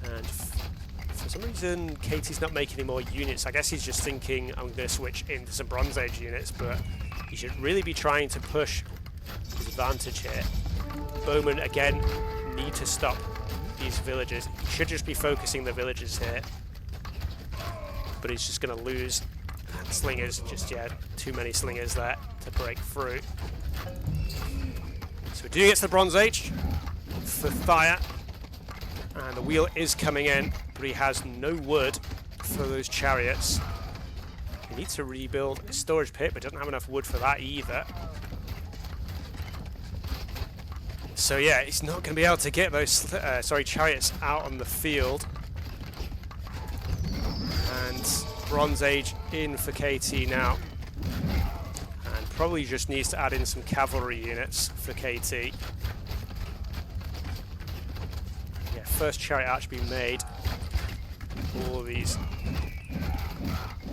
And for some reason, Katie's not making any more units. I guess he's just thinking, I'm going to switch into some Bronze Age units, but he should really be trying to push his advantage here. Bowmen, again, need to stop these villagers. He should just be focusing the villagers here, but he's just going to lose. And slingers, just, yeah, too many slingers there to break through. So we do get to the Bronze Age for Thire, and the wheel is coming in, but he has no wood for those chariots. He needs to rebuild a storage pit, but doesn't have enough wood for that either. So yeah, he's not going to be able to get those chariots out on the field. And Bronze Age in for KT now. And probably just needs to add in some cavalry units for KT. Yeah, first chariot arch being made. All these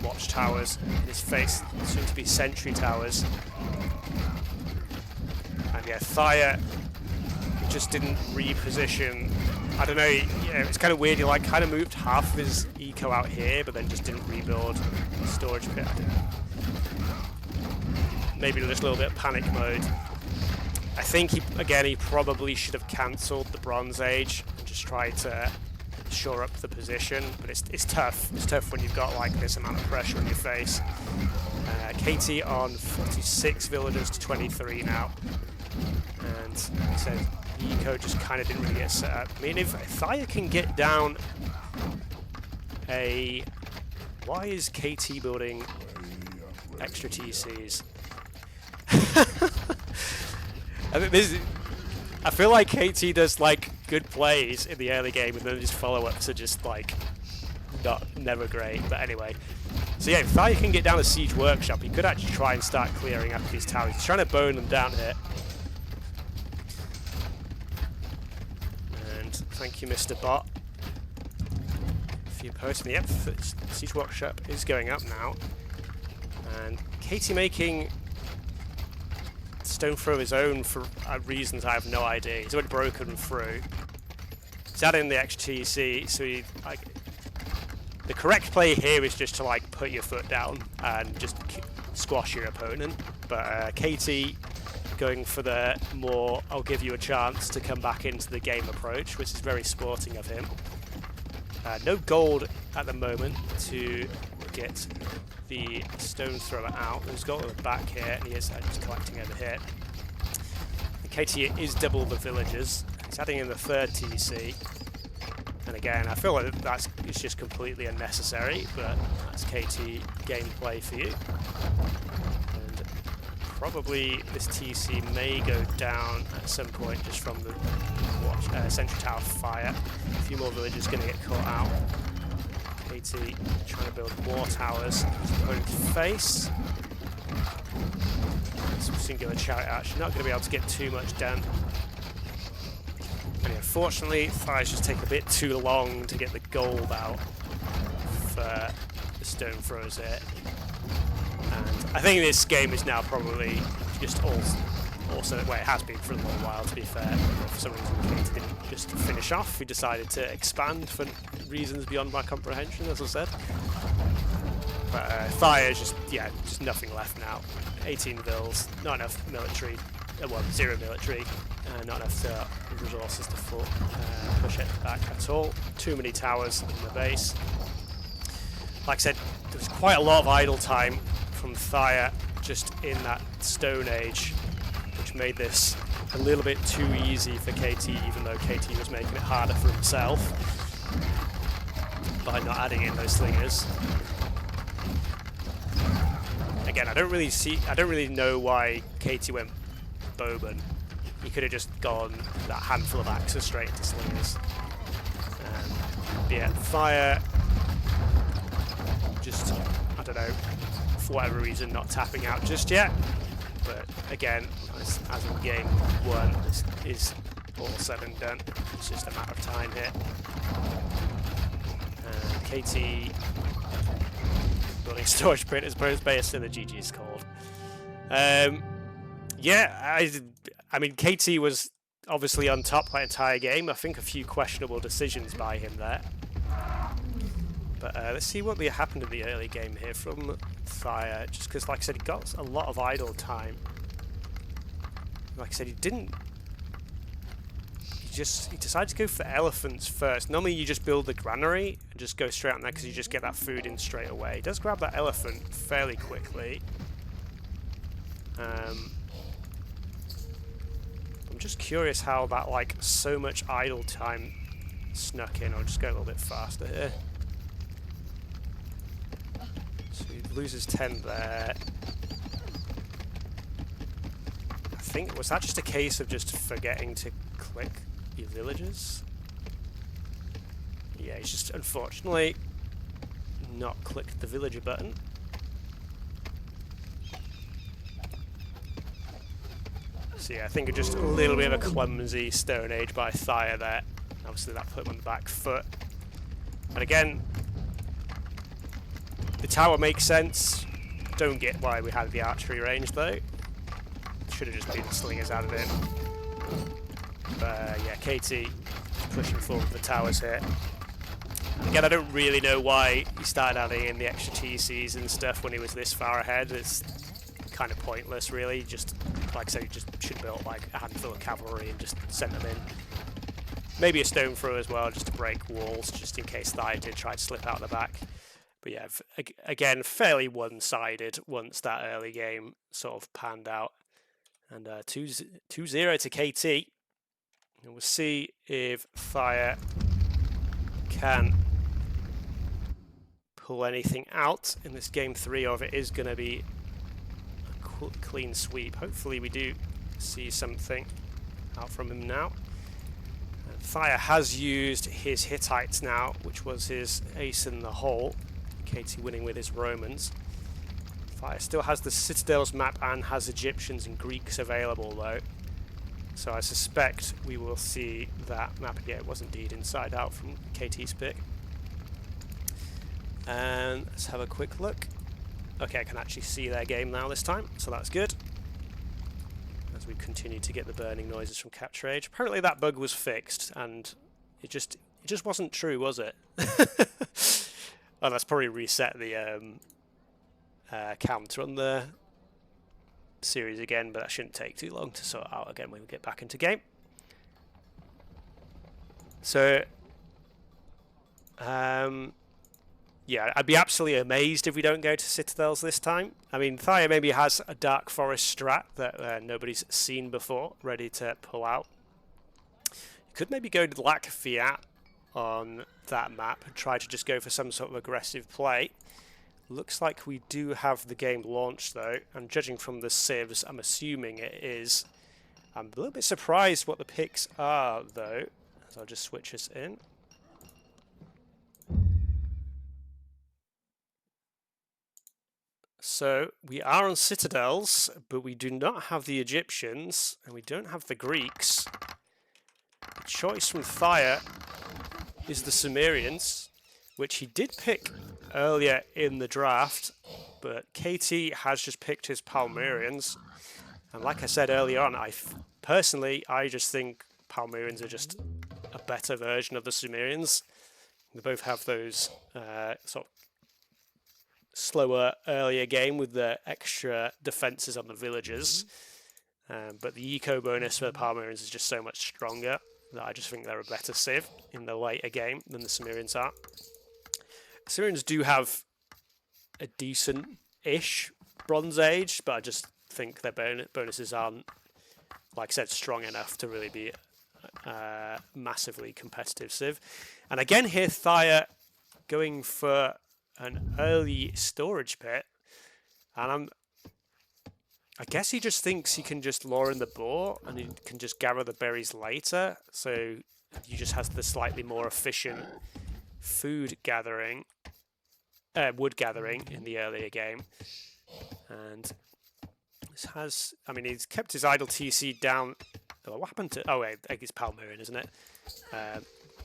watchtowers in his face, soon to be sentry towers. And yeah, Thire just didn't reposition. I don't know, yeah, it's kind of weird. He like kind of moved half of his eco out here, but then just didn't rebuild the storage pit. Maybe just a little bit of panic mode. I think he probably should have cancelled the Bronze Age and just tried to shore up the position. But it's tough. It's tough when you've got like this amount of pressure on your face. KT on 46 villagers to 23 now, and so eco just kind of didn't really get set up. I mean, if Thire can get down a... Why is KT building extra TCs? I feel like KT does like good plays in the early game, and then his follow-ups are just like never great. But anyway, so yeah, if Thire can get down a siege workshop, he could actually try and start clearing up these towers. He's trying to bone them down here. Thank you, Mr. Bot, for your posting. Yep, the siege workshop is going up now. And KT making stone throw of his own for reasons I have no idea. He's already broken through. He's adding the XTC, so he, like, the correct play here is just to like put your foot down and just squash your opponent. But KT going for the more, I'll give you a chance to come back into the game approach, which is very sporting of him. No gold at the moment to get the stone thrower out. He's got the back here, and he is just collecting over here. And KT is double the villagers, He's adding in the third TC. And again, I feel like it's just completely unnecessary, but that's KT gameplay for you. And probably this TC may go down at some point just from the Sentry Tower fire. A few more villagers going to get caught out. KT trying to build more towers to the opponent's face. Some singular chariot actually not going to be able to get too much done. And unfortunately, Thire's just take a bit too long to get the gold out for the stone throws here. And I think this game is now probably just also, well, it has been for a little while to be fair. For some reason, KT didn't just finish off. He decided to expand for reasons beyond my comprehension, as I said. But Thire is just nothing left now. 18 vills, not enough military, well, 0 military, not enough resources to push it back at all. Too many towers in the base. Like I said, there was quite a lot of idle time from Thire just in that Stone Age, which made this a little bit too easy for KT, even though KT was making it harder for himself by not adding in those slingers. Again, I don't really know why KT went Bowman. He could have just gone that handful of axes straight into slingers. But yeah, Thire just, I don't know, for whatever reason, not tapping out just yet. But again, as in game 1, this is all said and done. It's just a matter of time here. KT building storage print as opposed to base in the GG is called. Yeah, I mean, KT was obviously on top that entire game. I think a few questionable decisions by him there. But let's see what happened in the early game here from Thire. Just because, like I said, he got a lot of idle time. Like I said, he decided to go for elephants first. Normally you just build the granary and just go straight on there because you just get that food in straight away. He does grab that elephant fairly quickly. I'm just curious how that, like, so much idle time snuck in. I'll just go a little bit faster here. So he loses 10 there. I think, was that just a case of just forgetting to click your villagers? Yeah, he's just unfortunately not clicked the villager button. So yeah, I think just a little bit of a clumsy Stone Age by Thire there. Obviously that put him on the back foot. And again, the tower makes sense. Don't get why we had the archery range though. Should have just been slingers added in. But yeah, KT pushing forward with the towers here. Again, I don't really know why he started adding in the extra TCs and stuff when he was this far ahead. It's kind of pointless, really. Just, like I said, he just should have built like a handful of cavalry and just sent them in. Maybe a stone throw as well, just to break walls, just in case Thire did try to slip out the back. But yeah, again, fairly one-sided once that early game sort of panned out. And 2-0 to KT. And we'll see if Thire can pull anything out in this game 3, or if it is going to be a clean sweep. Hopefully we do see something out from him now. And Thire has used his Hittites now, which was his ace in the hole. KT winning with his Romans. Thire still has the Citadel's map and has Egyptians and Greeks available though. So I suspect we will see that map. Yeah, it was indeed inside out from KT's pick. And let's have a quick look. Okay, I can actually see their game now this time, so that's good. As we continue to get the burning noises from Capture Age. Apparently that bug was fixed, and it just wasn't true, was it? Oh, that's probably reset the counter on the series again, but that shouldn't take too long to sort out again when we get back into game. So, yeah, I'd be absolutely amazed if we don't go to Citadels this time. I mean, Thire maybe has a Dark Forest strat that nobody's seen before, ready to pull out. You Could maybe go to lack Fiat on that map and try to just go for some sort of aggressive play. Looks like we do have the game launched though, and judging from the civs, I'm assuming it is. I'm a little bit surprised what the picks are though, so I'll just switch this in. So we are on Citadels, but we do not have the Egyptians, and we don't have the Greeks. The choice from Thire is the Sumerians, which he did pick earlier in the draft, but KT has just picked his Palmyrians. And like I said earlier on, personally, I just think Palmyrians are just a better version of the Sumerians. They both have those sort of slower, earlier game with the extra defenses on the villagers. But the eco bonus for the Palmyrians is just so much stronger that I just think they're a better civ in the later game than the Sumerians are. The Sumerians do have a decent-ish Bronze Age, but I just think their bonuses aren't, like I said, strong enough to really be a massively competitive civ. And again here, Thire going for an early storage pit, and I guess he just thinks he can just lure in the boar and he can just gather the berries later, so he just has the slightly more efficient food gathering, wood gathering in the earlier game. And this has, I mean, he's kept his idle TC down. Oh, what happened to, oh wait, I think it's Palmyrian, isn't it?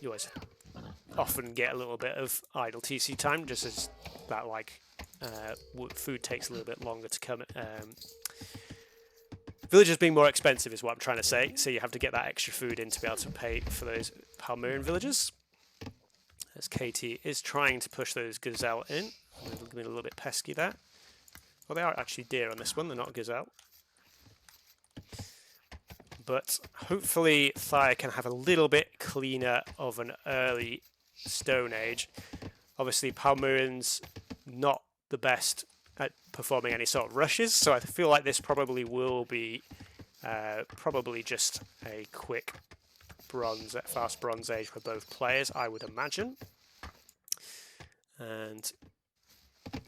You always often get a little bit of idle TC time, just as that like food takes a little bit longer to come. Villagers being more expensive is what I'm trying to say, so you have to get that extra food in to be able to pay for those Palmyrian villagers. As KT is trying to push those gazelle in, they're being a little bit pesky there. Well, they are actually deer on this one, they're not gazelle. But hopefully Thire can have a little bit cleaner of an early Stone Age. Obviously Palmyrians not the best at performing any sort of rushes, so I feel like this probably will be probably just a quick fast Bronze Age for both players, I would imagine. And we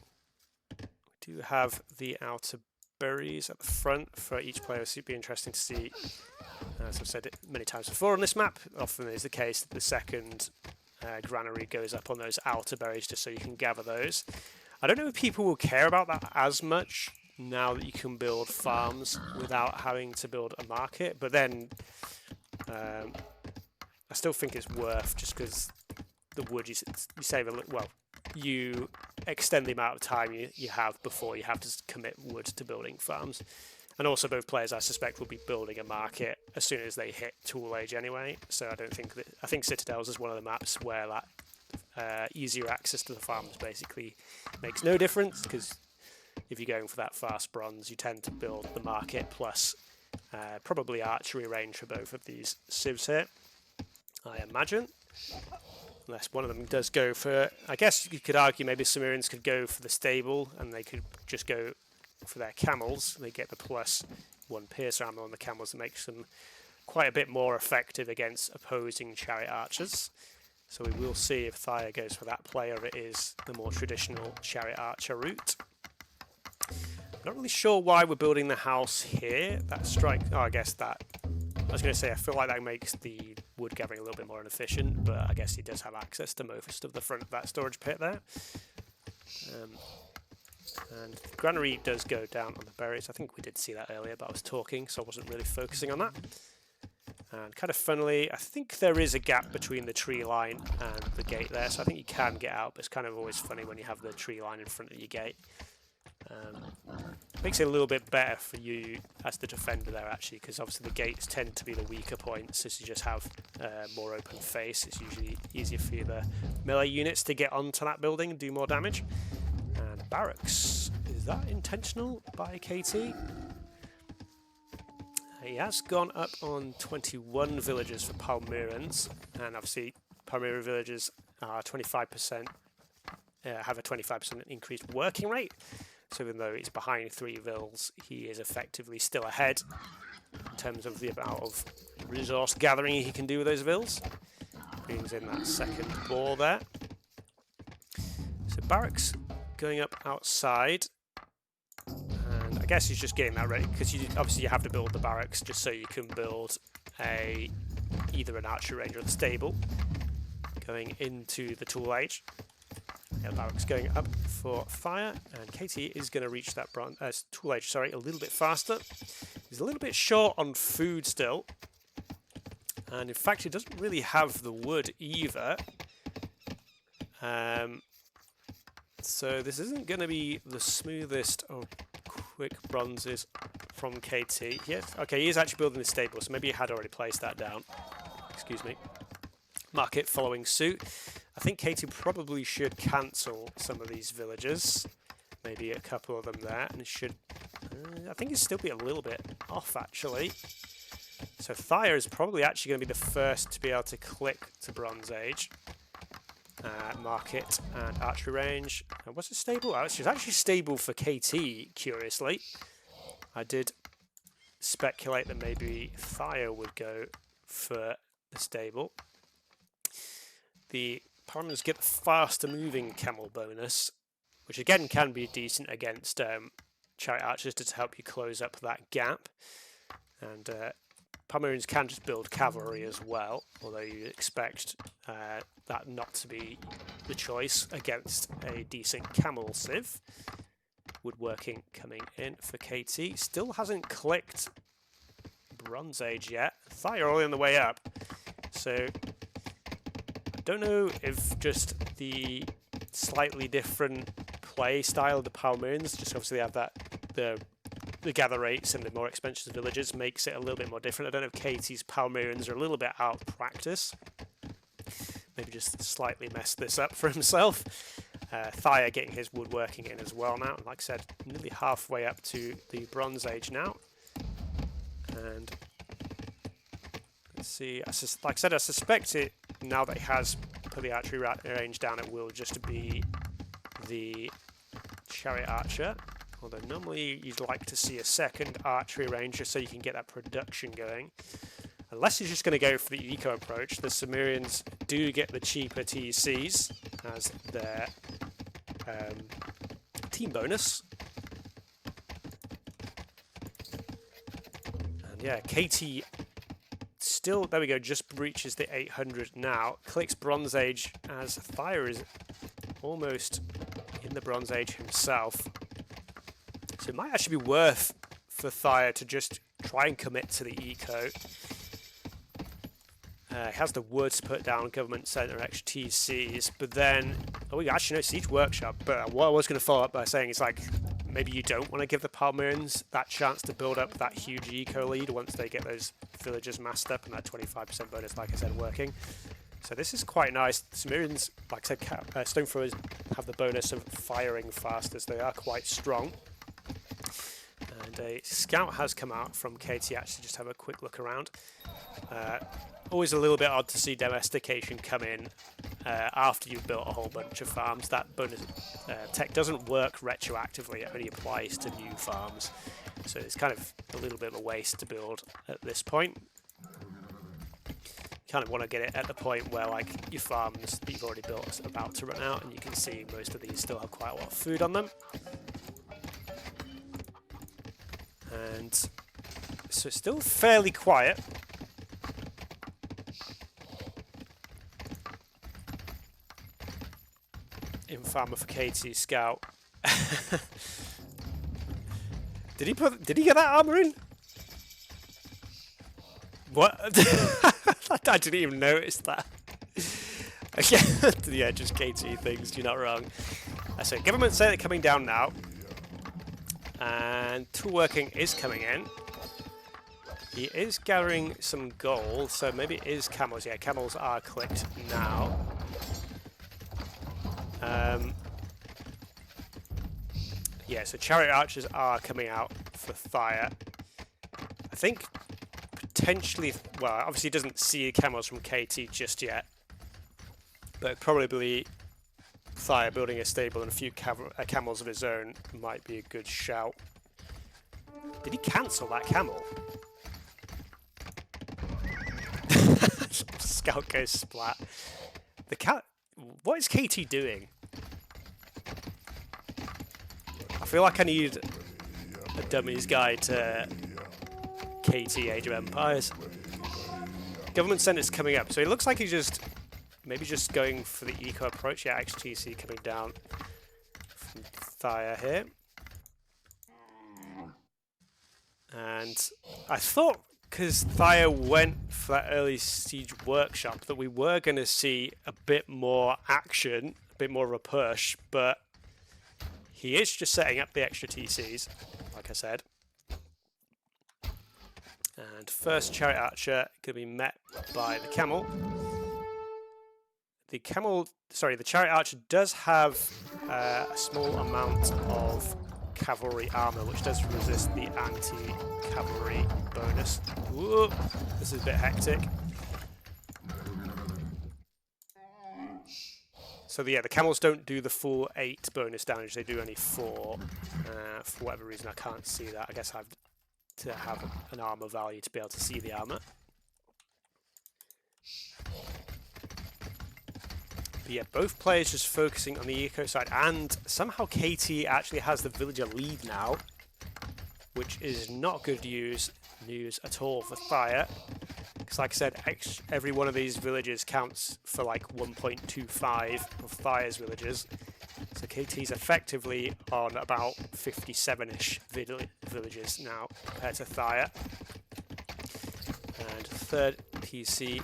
do have the outer berries at the front for each player. It would be interesting to see, as I've said it many times before on this map, often is the case that the second granary goes up on those outer berries just so you can gather those. I don't know if people will care about that as much now that you can build farms without having to build a market, but then I still think it's worth, just because the wood you save a little, well, you extend the amount of time you have before you have to commit wood to building farms. And also both players, I suspect, will be building a market as soon as they hit Tool Age anyway, so I think Citadels is one of the maps where that easier access to the farms basically makes no difference, because if you're going for that fast bronze, you tend to build the market plus probably archery range for both of these civs here, I imagine. Unless one of them does go for, I guess you could argue maybe Sumerians could go for the stable and they could just go for their camels. They get the +1 piercer ammo on the camels that makes them quite a bit more effective against opposing chariot archers. So we will see if Thire goes for that play or it is the more traditional chariot archer route. Not really sure why we're building the house here. That strike, oh, I guess that, I was going to say, I feel like that makes the wood gathering a little bit more inefficient, but I guess he does have access to most of the front of that storage pit there. And the granary does go down on the berries. I think we did see that earlier, but I was talking, so I wasn't really focusing on that. And kind of funnily, I think there is a gap between the tree line and the gate there, so I think you can get out, but it's kind of always funny when you have the tree line in front of your gate. Makes it a little bit better for you as the defender there, actually, because obviously the gates tend to be the weaker points. As you just have more open face, it's usually easier for the melee units to get onto that building and do more damage. And barracks, is that intentional by KT? He has gone up on 21 villagers for Palmyrans, and obviously Palmyran villagers are 25%, have a 25% increased working rate. So even though he's behind 3 vills, he is effectively still ahead in terms of the amount of resource gathering he can do with those vills. Brings in that second ball there. So barracks going up outside. And I guess he's just getting that ready, because obviously you have to build the barracks just so you can build either an archer range or the stable going into the tool age. Yeah, barracks going up for Thire, and KT is going to reach that tool age, sorry, a little bit faster. He's a little bit short on food still, and in fact he doesn't really have the wood either. So this isn't going to be the smoothest of quick bronzes from KT. Yes, okay, he is actually building the stable, so maybe he had already placed that down. Excuse me. Market following suit. I think KT probably should cancel some of these villagers. Maybe a couple of them there, and it should... I think it'd still be a little bit off, actually. So Thire is probably actually going to be the first to be able to click to Bronze Age. Market and archery range. And what's it stable? Oh, it's actually stable for KT, curiously. I did speculate that maybe Thire would go for the stable. The Paramounters get the faster moving camel bonus, which again can be decent against chariot archers to help you close up that gap. And Paramounters can just build cavalry as well, although you expect that not to be the choice against a decent camel civ. Woodworking coming in for KT. Still hasn't clicked Bronze Age yet. Thire only on the way up. So I don't know if just the slightly different play style of the Palmyrans, just obviously they have that the gather rates and the more expensive villages makes it a little bit more different. I don't know if KT's Palmyrans are a little bit out of practice. Maybe just slightly messed this up for himself. Thire getting his woodworking in as well now. Like I said, nearly halfway up to the Bronze Age now. And let's see, like I said, I suspect it, now that he has put the archery range down, it will just be the chariot archer. Although normally you'd like to see a second archery range just so you can get that production going. Unless he's just going to go for the eco approach. The Sumerians do get the cheaper TCs as their team bonus. And yeah, KT still, there we go, just breaches the 800 now. Clicks Bronze Age as Thire is almost in the Bronze Age himself. So it might actually be worth for Thire to just try and commit to the eco. He has the woods put down, government centre, extra TCs, but then, oh, we actually know Siege Workshop. But what I was going to follow up by saying is, like, maybe you don't want to give the Palmyrans that chance to build up that huge eco lead once they get those villagers massed up and that 25% bonus, like I said, working. So this is quite nice. The Sumerians, like I said, stone throwers have the bonus of firing fast as they are quite strong. And a scout has come out from KT, actually just have a quick look around. Always a little bit odd to see domestication come in after you've built a whole bunch of farms. That bonus tech doesn't work retroactively, it only applies to new farms. So it's kind of a little bit of a waste to build at this point. You kind of want to get it at the point where, like, your farms that you've already built are about to run out, and you can see most of these still have quite a lot of food on them. And so it's still fairly quiet. In farmer for KT Scout. Did he get that armor in? What? I didn't even notice that. Yeah, just KT things, you're not wrong. So government Senate coming down now. And tool working is coming in. He is gathering some gold, so maybe it is camels. Yeah, camels are clicked now. Yeah, so chariot archers are coming out for Thire. I think potentially, well, obviously he doesn't see camels from KT just yet, but probably Thire building a stable and a few camels of his own might be a good shout. Did he cancel that camel? scout goes splat. The cat. What is KT doing? I feel like I need a dummies guide to KT Age of Empires. Government Centre's coming up, so it looks like he's just maybe just going for the eco approach. Yeah, XTC coming down from Thire here. And I thought, because Thire went for that early siege workshop, that we were going to see a bit more action, a bit more of a push, but he is just setting up the extra TCs, like I said. And first Chariot Archer going to be met by the Camel. The Chariot Archer does have a small amount of cavalry armor, which does resist the anti-cavalry bonus. Whoa, this is a bit hectic. So yeah, the camels don't do the full 8 bonus damage, they do only 4. For whatever reason I can't see that. I guess I have to have an armor value to be able to see the armor. But yeah, both players just focusing on the eco side, and somehow KT actually has the villager lead now, which is not good news at all for Thire. Because like I said, every one of these villages counts for like 1.25 of Thire's villages. So KT's effectively on about 57-ish villages now compared to Thire. And third PC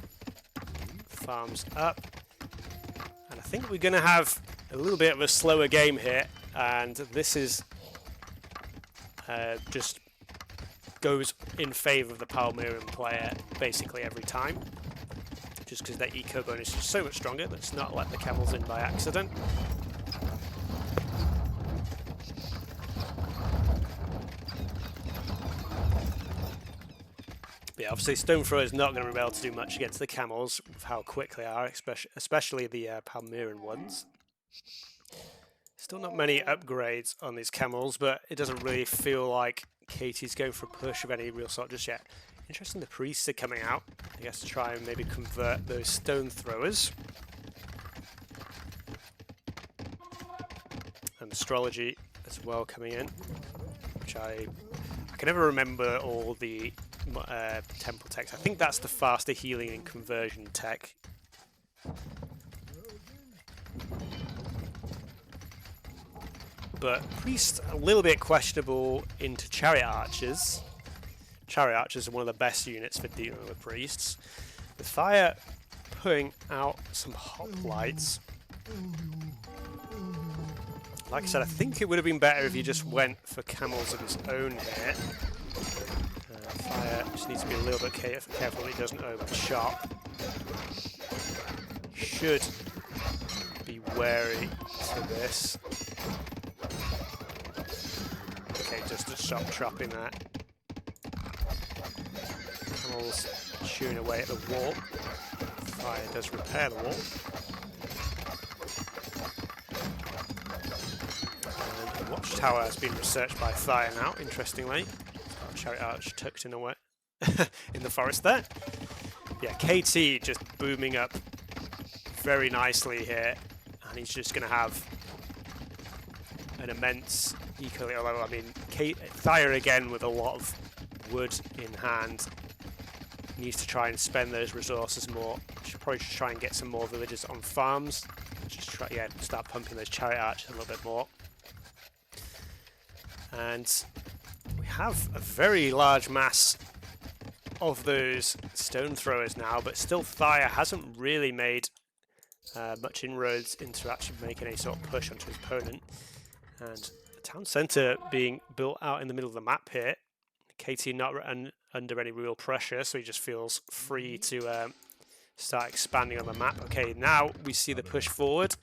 farms up. And I think we're going to have a little bit of a slower game here. And this is just goes in favour of the Palmyran player basically every time. Just because their eco bonus is so much stronger. Let's not let the camels in by accident. Yeah, obviously Stone Thrower is not going to be able to do much against the camels with how quick they are, especially the Palmyran ones. Still not many upgrades on these camels, but it doesn't really feel like KT's going for a push of any real sort just yet. Interesting, the priests are coming out, I guess, to try and maybe convert those Stone Throwers. And Astrology as well coming in, which I can never remember all the temple techs. I think that's the faster healing and conversion tech. But Priest a little bit questionable into Chariot Archers. Chariot Archers are one of the best units for dealing with Priests. With Thire putting out some hoplites. Like I said, I think it would have been better if he just went for camels of his own here. Thire just needs to be a little bit careful that he doesn't overshot. Should be wary to this. Okay, just to stop trapping that. Camels chewing away at the wall. Thire does repair the wall. And the watchtower has been researched by Thire now, interestingly. Chariot Arch tucked in away in the forest there. Yeah, KT just booming up very nicely here, and he's just going to have an immense eco. Although I mean, Thire again with a lot of wood in hand needs to try and spend those resources more. Should probably just try and get some more villagers on farms. Just try, yeah, start pumping those Chariot Archers a little bit more. And we have a very large mass of those Stone Throwers now, but still Thire hasn't really made much inroads into actually making any sort of push onto his opponent. And the town centre being built out in the middle of the map here. KT not under any real pressure, so he just feels free to start expanding on the map. Okay, now we see the push forward.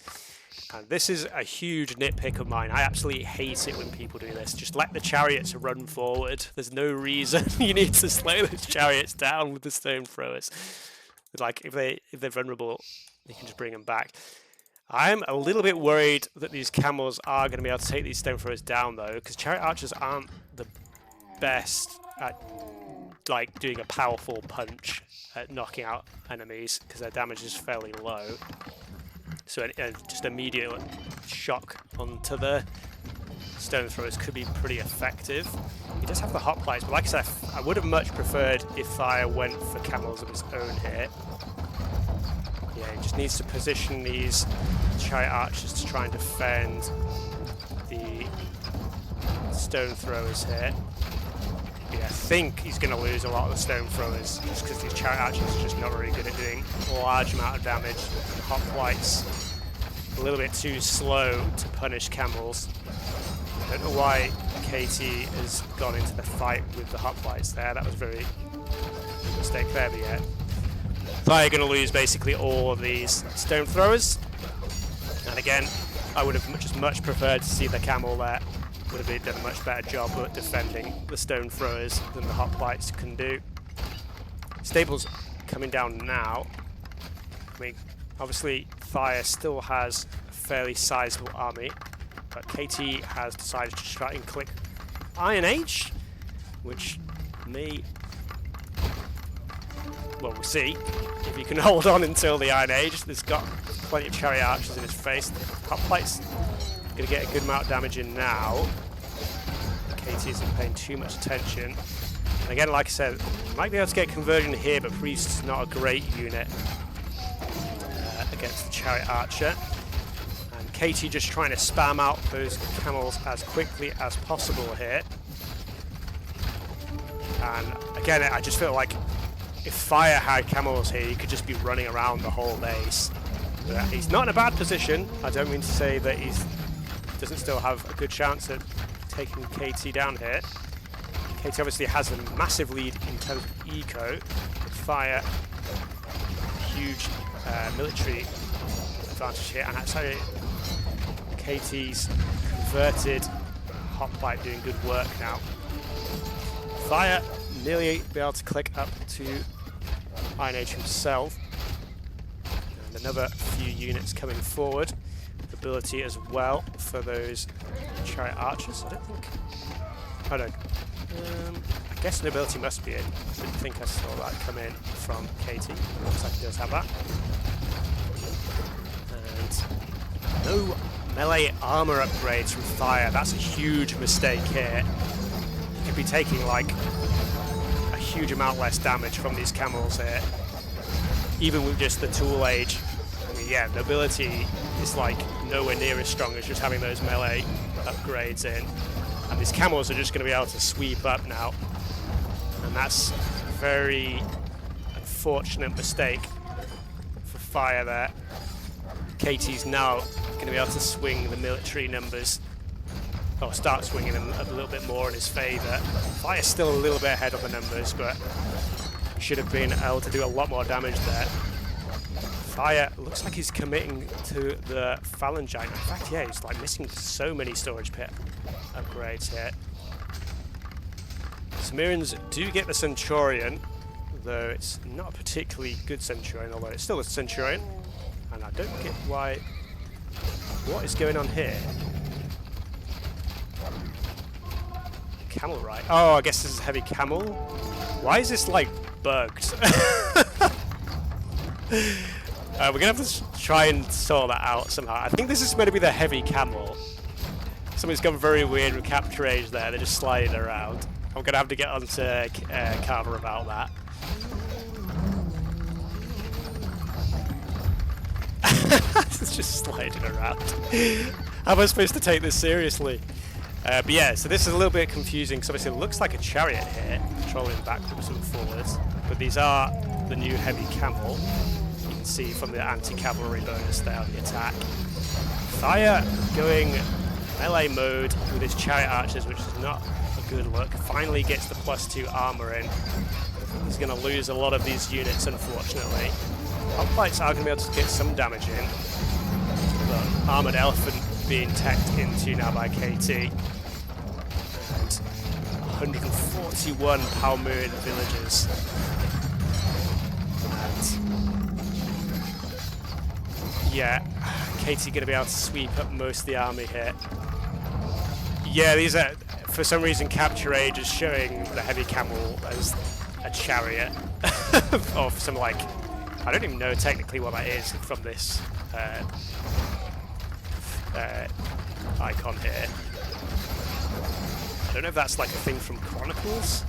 And this is a huge nitpick of mine. I absolutely hate it when people do this. Just let the chariots run forward. There's no reason you need to slow those chariots down with the Stone Throwers. Like, if they're vulnerable, you can just bring them back. I'm a little bit worried that these camels are going to be able to take these Stone Throwers down, though, because Chariot Archers aren't the best at like doing a powerful punch at knocking out enemies because their damage is fairly low. So just immediate shock onto the stone throwers could be pretty effective. He does have the hoplites, but like I said, I would have much preferred if Thire went for camels of his own here. Yeah, he just needs to position these chariot archers to try and defend the stone throwers here. Yeah, I think he's going to lose a lot of the stone throwers just because these chariot archers are just not very good at doing a large amount of damage. Hoplites a little bit too slow to punish camels. I don't know why KT has gone into the fight with the hoplites there. That was a very big mistake there, but yeah. They're going to lose basically all of these stone throwers. And again, I would have just much preferred to see the camel there. Would have done a much better job at defending the stone throwers than the hoplites can do. Stable's coming down now. I mean, obviously Thire still has a fairly sizable army, but KT has decided to try and click Iron Age, which may... well, we'll see if he can hold on until the Iron Age. There's got plenty of chariot archers in his face. Hoplites going to get a good amount of damage in now. KT isn't paying too much attention. And again, like I said, might be able to get conversion here, but Priest's not a great unit against the chariot archer. And KT just trying to spam out those camels as quickly as possible here. And again, I just feel like if Thire had camels here, he could just be running around the whole base. But he's not in a bad position. I don't mean to say that he doesn't still have a good chance at taking KT down here. KT obviously has a massive lead in terms of eco. Thire, huge military advantage here, and actually KT's converted hoplite doing good work now. Thire nearly be able to click up to Iron Age himself, and another few units coming forward. Ability as well for those chariot archers. I don't think. I don't. I guess an ability must be in. I didn't think I saw that come in from KT. Looks like he does have that. And no melee armor upgrades from Thire. That's a huge mistake here. He could be taking like a huge amount less damage from these camels here, even with just the tool age. I mean, yeah, the ability is like nowhere near as strong as just having those melee upgrades in. And these camels are just going to be able to sweep up now. And that's a very unfortunate mistake for Thire there. KT's now going to be able to swing the military numbers, or start swinging them a little bit more in his favour. Thire's still a little bit ahead of the numbers, but he should have been able to do a lot more damage there. Thire looks like he's committing to the Phalangite. In fact, yeah, he's like missing so many storage pit upgrades here. Sumerians do get the Centurion, though it's not a particularly good Centurion, although it's still a Centurion. And I don't get why... what is going on here? Camel, right? Oh, I guess this is heavy camel. Why is this, like, bugged? We're going to have to try and sort that out somehow. I think this is meant to be the heavy camel. Something's gone very weird with capture age there. They're just sliding around. I'm going to have to get onto Carver about that. It's just sliding around. How am I supposed to take this seriously? But yeah, so this is a little bit confusing because obviously it looks like a chariot here, trolling backwards and forwards. But these are the new heavy camel. You can see from the anti-cavalry bonus there on the attack. Thire going melee mode with his chariot archers, which is not a good look. Finally gets the +2 armor in. He's going to lose a lot of these units, unfortunately. Hoplites are going to be able to get some damage in. The armored elephant being teched into now by KT. And 141 Palmyran villagers. And yeah, KT going to be able to sweep up most of the army here. Yeah, these are, for some reason, capture age is showing the heavy camel as a chariot of some like, I don't even know technically what that is from this icon here. I don't know if that's like a thing from Chronicles.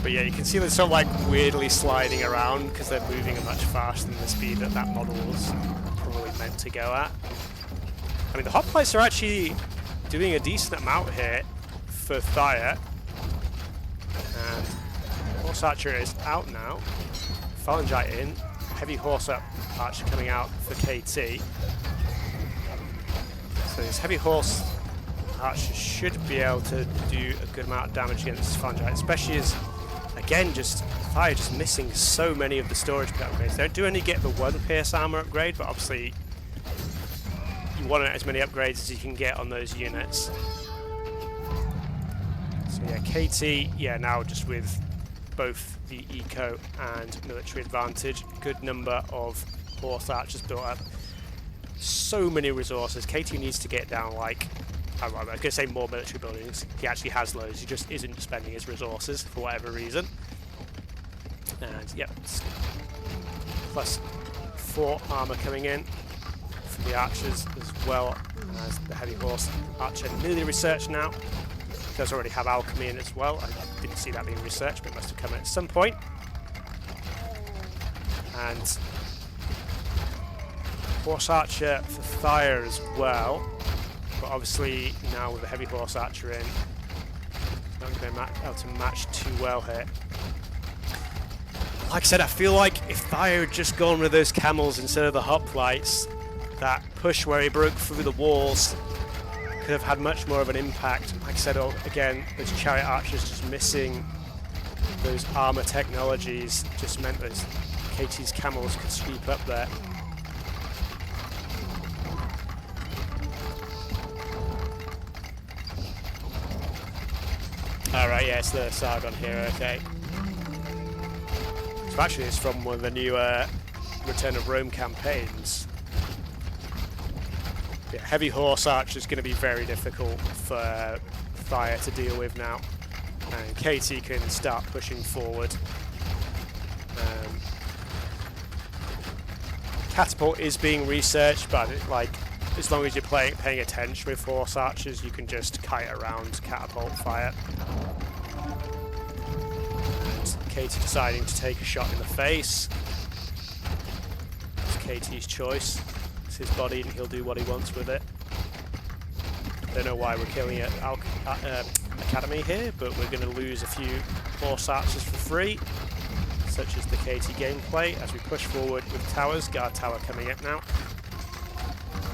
But yeah, you can see they're sort of like weirdly sliding around because they're moving much faster than the speed that that model was probably meant to go at. I mean, the hoplites are actually doing a decent amount here for Thire. And Horse Archer is out now. Phalangite in. Heavy Horse Archer coming out for KT. So this Heavy Horse Archer should be able to do a good amount of damage against Phalangite, especially as, again, just Thire just missing so many of the storage upgrades. They do only get the one Pierce Armor upgrade, but obviously you want as many upgrades as you can get on those units. So yeah, KT, yeah, now just with both the eco and military advantage, good number of Horse Archers built up. So many resources. KT needs to get down like, I was going to say more military buildings. He actually has loads, he just isn't spending his resources for whatever reason. And yep, plus 4 armor coming in for the archers as well as the heavy horse archer. Nearly researched now. Does already have alchemy in as well. I didn't see that being researched, but it must have come at some point. And horse archer for Thire as well. But obviously now with the heavy horse archer in, not going to be able to match too well here. Like I said, I feel like if Thire had just gone with those camels instead of the hoplites, that push where he broke through the walls could have had much more of an impact. Like I said, again, those chariot archers just missing those armor technologies just meant those KT's camels could sweep up there. Alright, yeah, it's the Sargon here, okay. So actually it's from one of the new Return of Rome campaigns. Yeah, heavy horse archer is going to be very difficult for Thire to deal with now. And KT can start pushing forward. Catapult is being researched, but like, as long as you're paying attention with horse archers, you can just kite around catapult fire. And KT deciding to take a shot in the face. It's KT's choice. It's his body and he'll do what he wants with it. Don't know why we're killing it Academy here, but we're going to lose a few horse archers for free, such as the KT gameplay as we push forward with towers. Guard tower coming up now.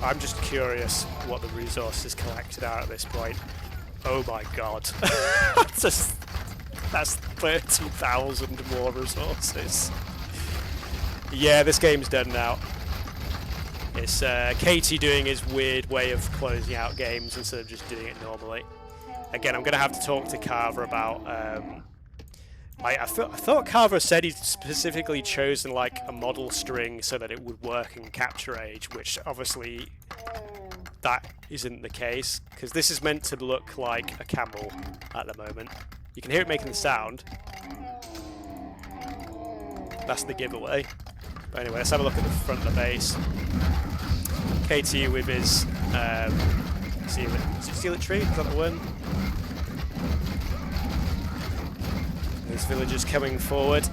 I'm just curious what the resources collected are at this point. Oh my god. That's 30,000 more resources. Yeah, this game's done now. It's KT doing his weird way of closing out games instead of just doing it normally. Again, I'm going to have to talk to Carver about... I thought Carver said he'd specifically chosen like a model string so that it would work in Capture Age, which obviously that isn't the case, because this is meant to look like a camel at the moment. You can hear it making the sound. That's the giveaway. But anyway, let's have a look at the front of the base. KT with his Seal It Tree, is that the one? These villagers coming forward.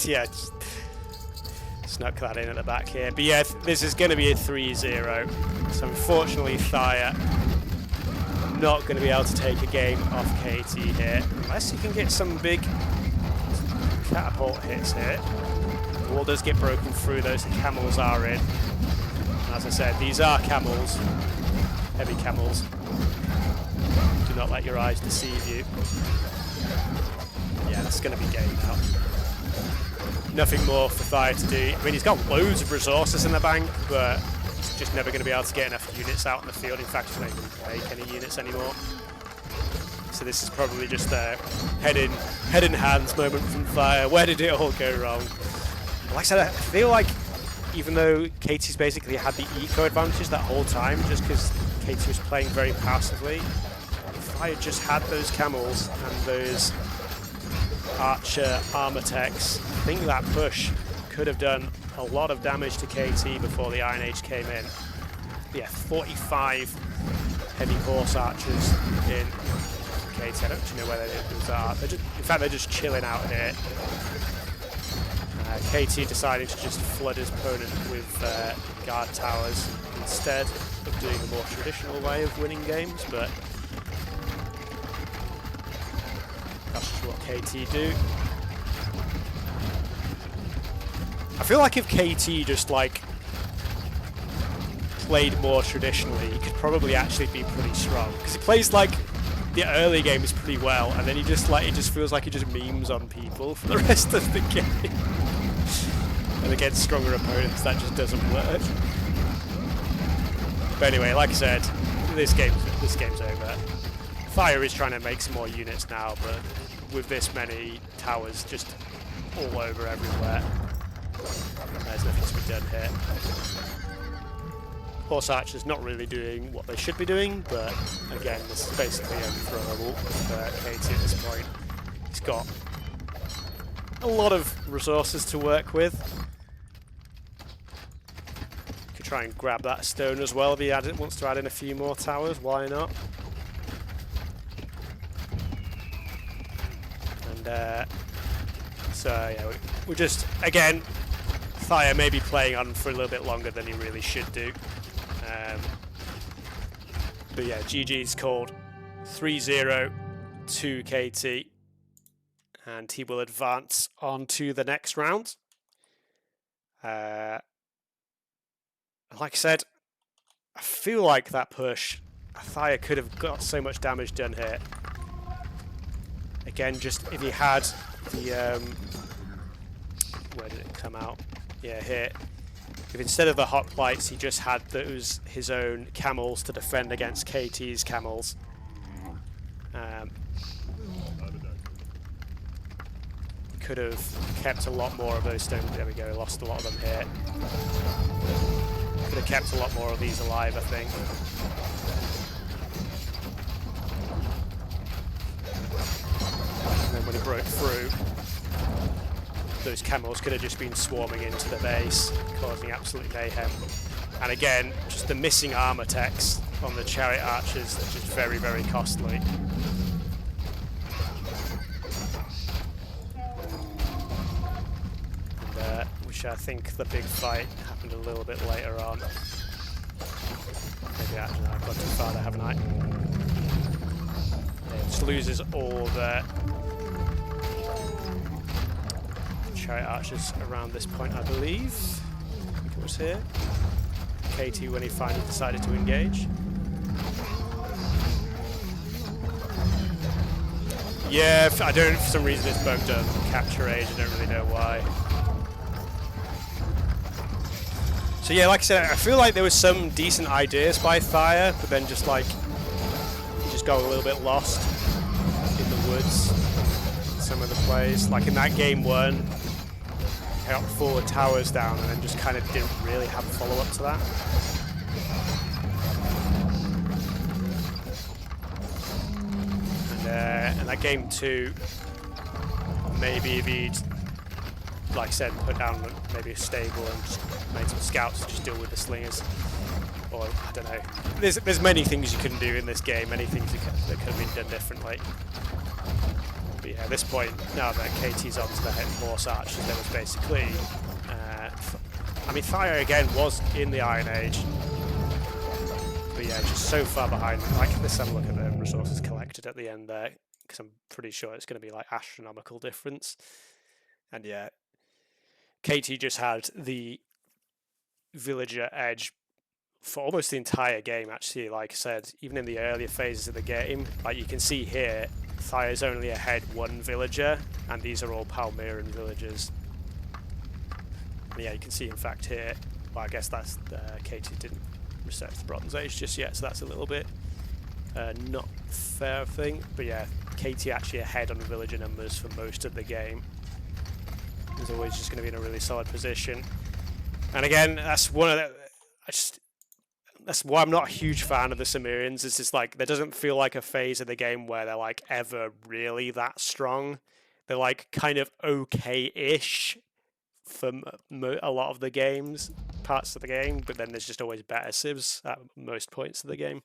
Yeah, just snuck that in at the back here. But yeah, this is going to be a 3-0. So unfortunately, Thire not going to be able to take a game off KT here, unless you can get some big catapult hits here. The wall does get broken through, those camels are in. And as I said, these are camels, heavy camels. Do not let your eyes deceive you. Yeah, that's going to be game now. Nothing more for Thire to do. I mean, he's got loads of resources in the bank, but he's just never going to be able to get enough units out in the field. In fact, he's not even going to make any units anymore. So this is probably just a head in hands moment from Thire. Where did it all go wrong? Like I said, I feel like even though Katie's basically had the eco advantage that whole time, just because Katie was playing very passively, if I had just had those camels and those archer armor techs, I think that push could have done a lot of damage to KT before the Iron Age came in. Yeah, 45 heavy horse archers in KT. I don't actually know where those are. In fact, they're just chilling out here. KT deciding to just flood his opponent with guard towers instead of doing the more traditional way of winning games, but that's just what KT do. I feel like if KT just like played more traditionally, he could probably actually be pretty strong, because he plays like the early games pretty well, and then he just like, it just feels like he just memes on people for the rest of the game. And against stronger opponents, that just doesn't work. But anyway, like I said, this game's over. Thire is trying to make some more units now, but with this many towers just all over everywhere, there's nothing to be done here. Horse Archer's not really doing what they should be doing, but again, this is basically unthrowable for KT at this point. He's got a lot of resources to work with. Could try and grab that stone as well if he wants to add in a few more towers, why not? And so yeah, we're just, again, Thire may be playing on for a little bit longer than he really should do. But yeah, GG's called 3-0 to KT, and he will advance on to the next round. Like I said, I feel like that push, Thire could have got so much damage done here. Again, just if he had the, where did it come out? Yeah, here. If instead of the hoplites he just had his own camels to defend against KT's camels. Could have kept a lot more of those stones. There we go, lost a lot of them here. Could have kept a lot more of these alive, I think. And then when he broke through, those camels could have just been swarming into the base, causing absolute mayhem. And again, just the missing armor techs on the chariot archers are just very, very costly. And, which I think the big fight happened a little bit later on. Maybe actually I've gone too far there, haven't I? Yeah, just loses all the chariot archers around this point, I believe. I think it was here. KT when he finally decided to engage. Yeah, I don't, for some reason it's bugged up capture age, I don't really know why. So yeah, like I said, I feel like there was some decent ideas by Thire, but then just like, he just got a little bit lost in the woods in some of the plays. Like in that game 1, got forward towers down and then just kind of didn't really have a follow-up to that. And that game 2, maybe if he'd, like I said, put down maybe a stable and just made some scouts to just deal with the slingers. Or, I don't know. There's many things you can do in this game, many things that could have been done differently. But yeah, at this point, now that KT's onto the horse archers, there was basically... I mean, Thire again was in the Iron Age, but yeah, just so far behind. Like, let's have a look at the resources collected at the end there, because I'm pretty sure it's going to be like astronomical difference. And yeah, KT just had the villager edge for almost the entire game, actually. Like I said, even in the earlier phases of the game, like you can see here, Thire's only ahead 1 villager, and these are all Palmyran villagers. And yeah, you can see in fact here, well, I guess that's KT didn't research the Bronze Age just yet, so that's a little bit not fair thing. But yeah, KT actually ahead on villager numbers for most of the game. is always just going to be in a really solid position. And again, that's one of the... That's why I'm not a huge fan of the Cimmerians. It's just like, there doesn't feel like a phase of the game where they're like ever really that strong. They're like kind of okay-ish for a lot of the games, parts of the game, but then there's just always better civs at most points of the game.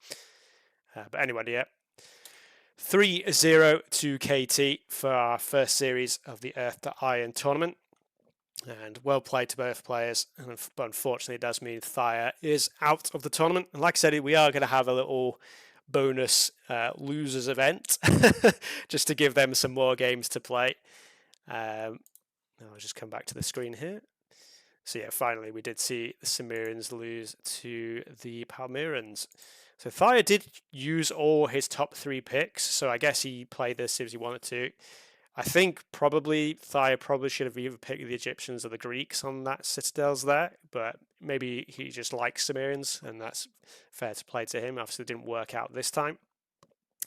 But anyway, yeah. 3-0 to KT for our first series of the Earth to Iron tournament. And well played to both players, but unfortunately it does mean Thire is out of the tournament. And like I said, we are going to have a little bonus losers event just to give them some more games to play. I'll just come back to the screen here. So yeah, finally we did see the Cimmerians lose to the Palmyrans. So Thire did use all his top 3 picks, so I guess he played the civs he wanted to. I think probably Thire should have either picked the Egyptians or the Greeks on that Citadels there, but maybe he just likes Cimmerians, and that's fair to play to him. Obviously, it didn't work out this time.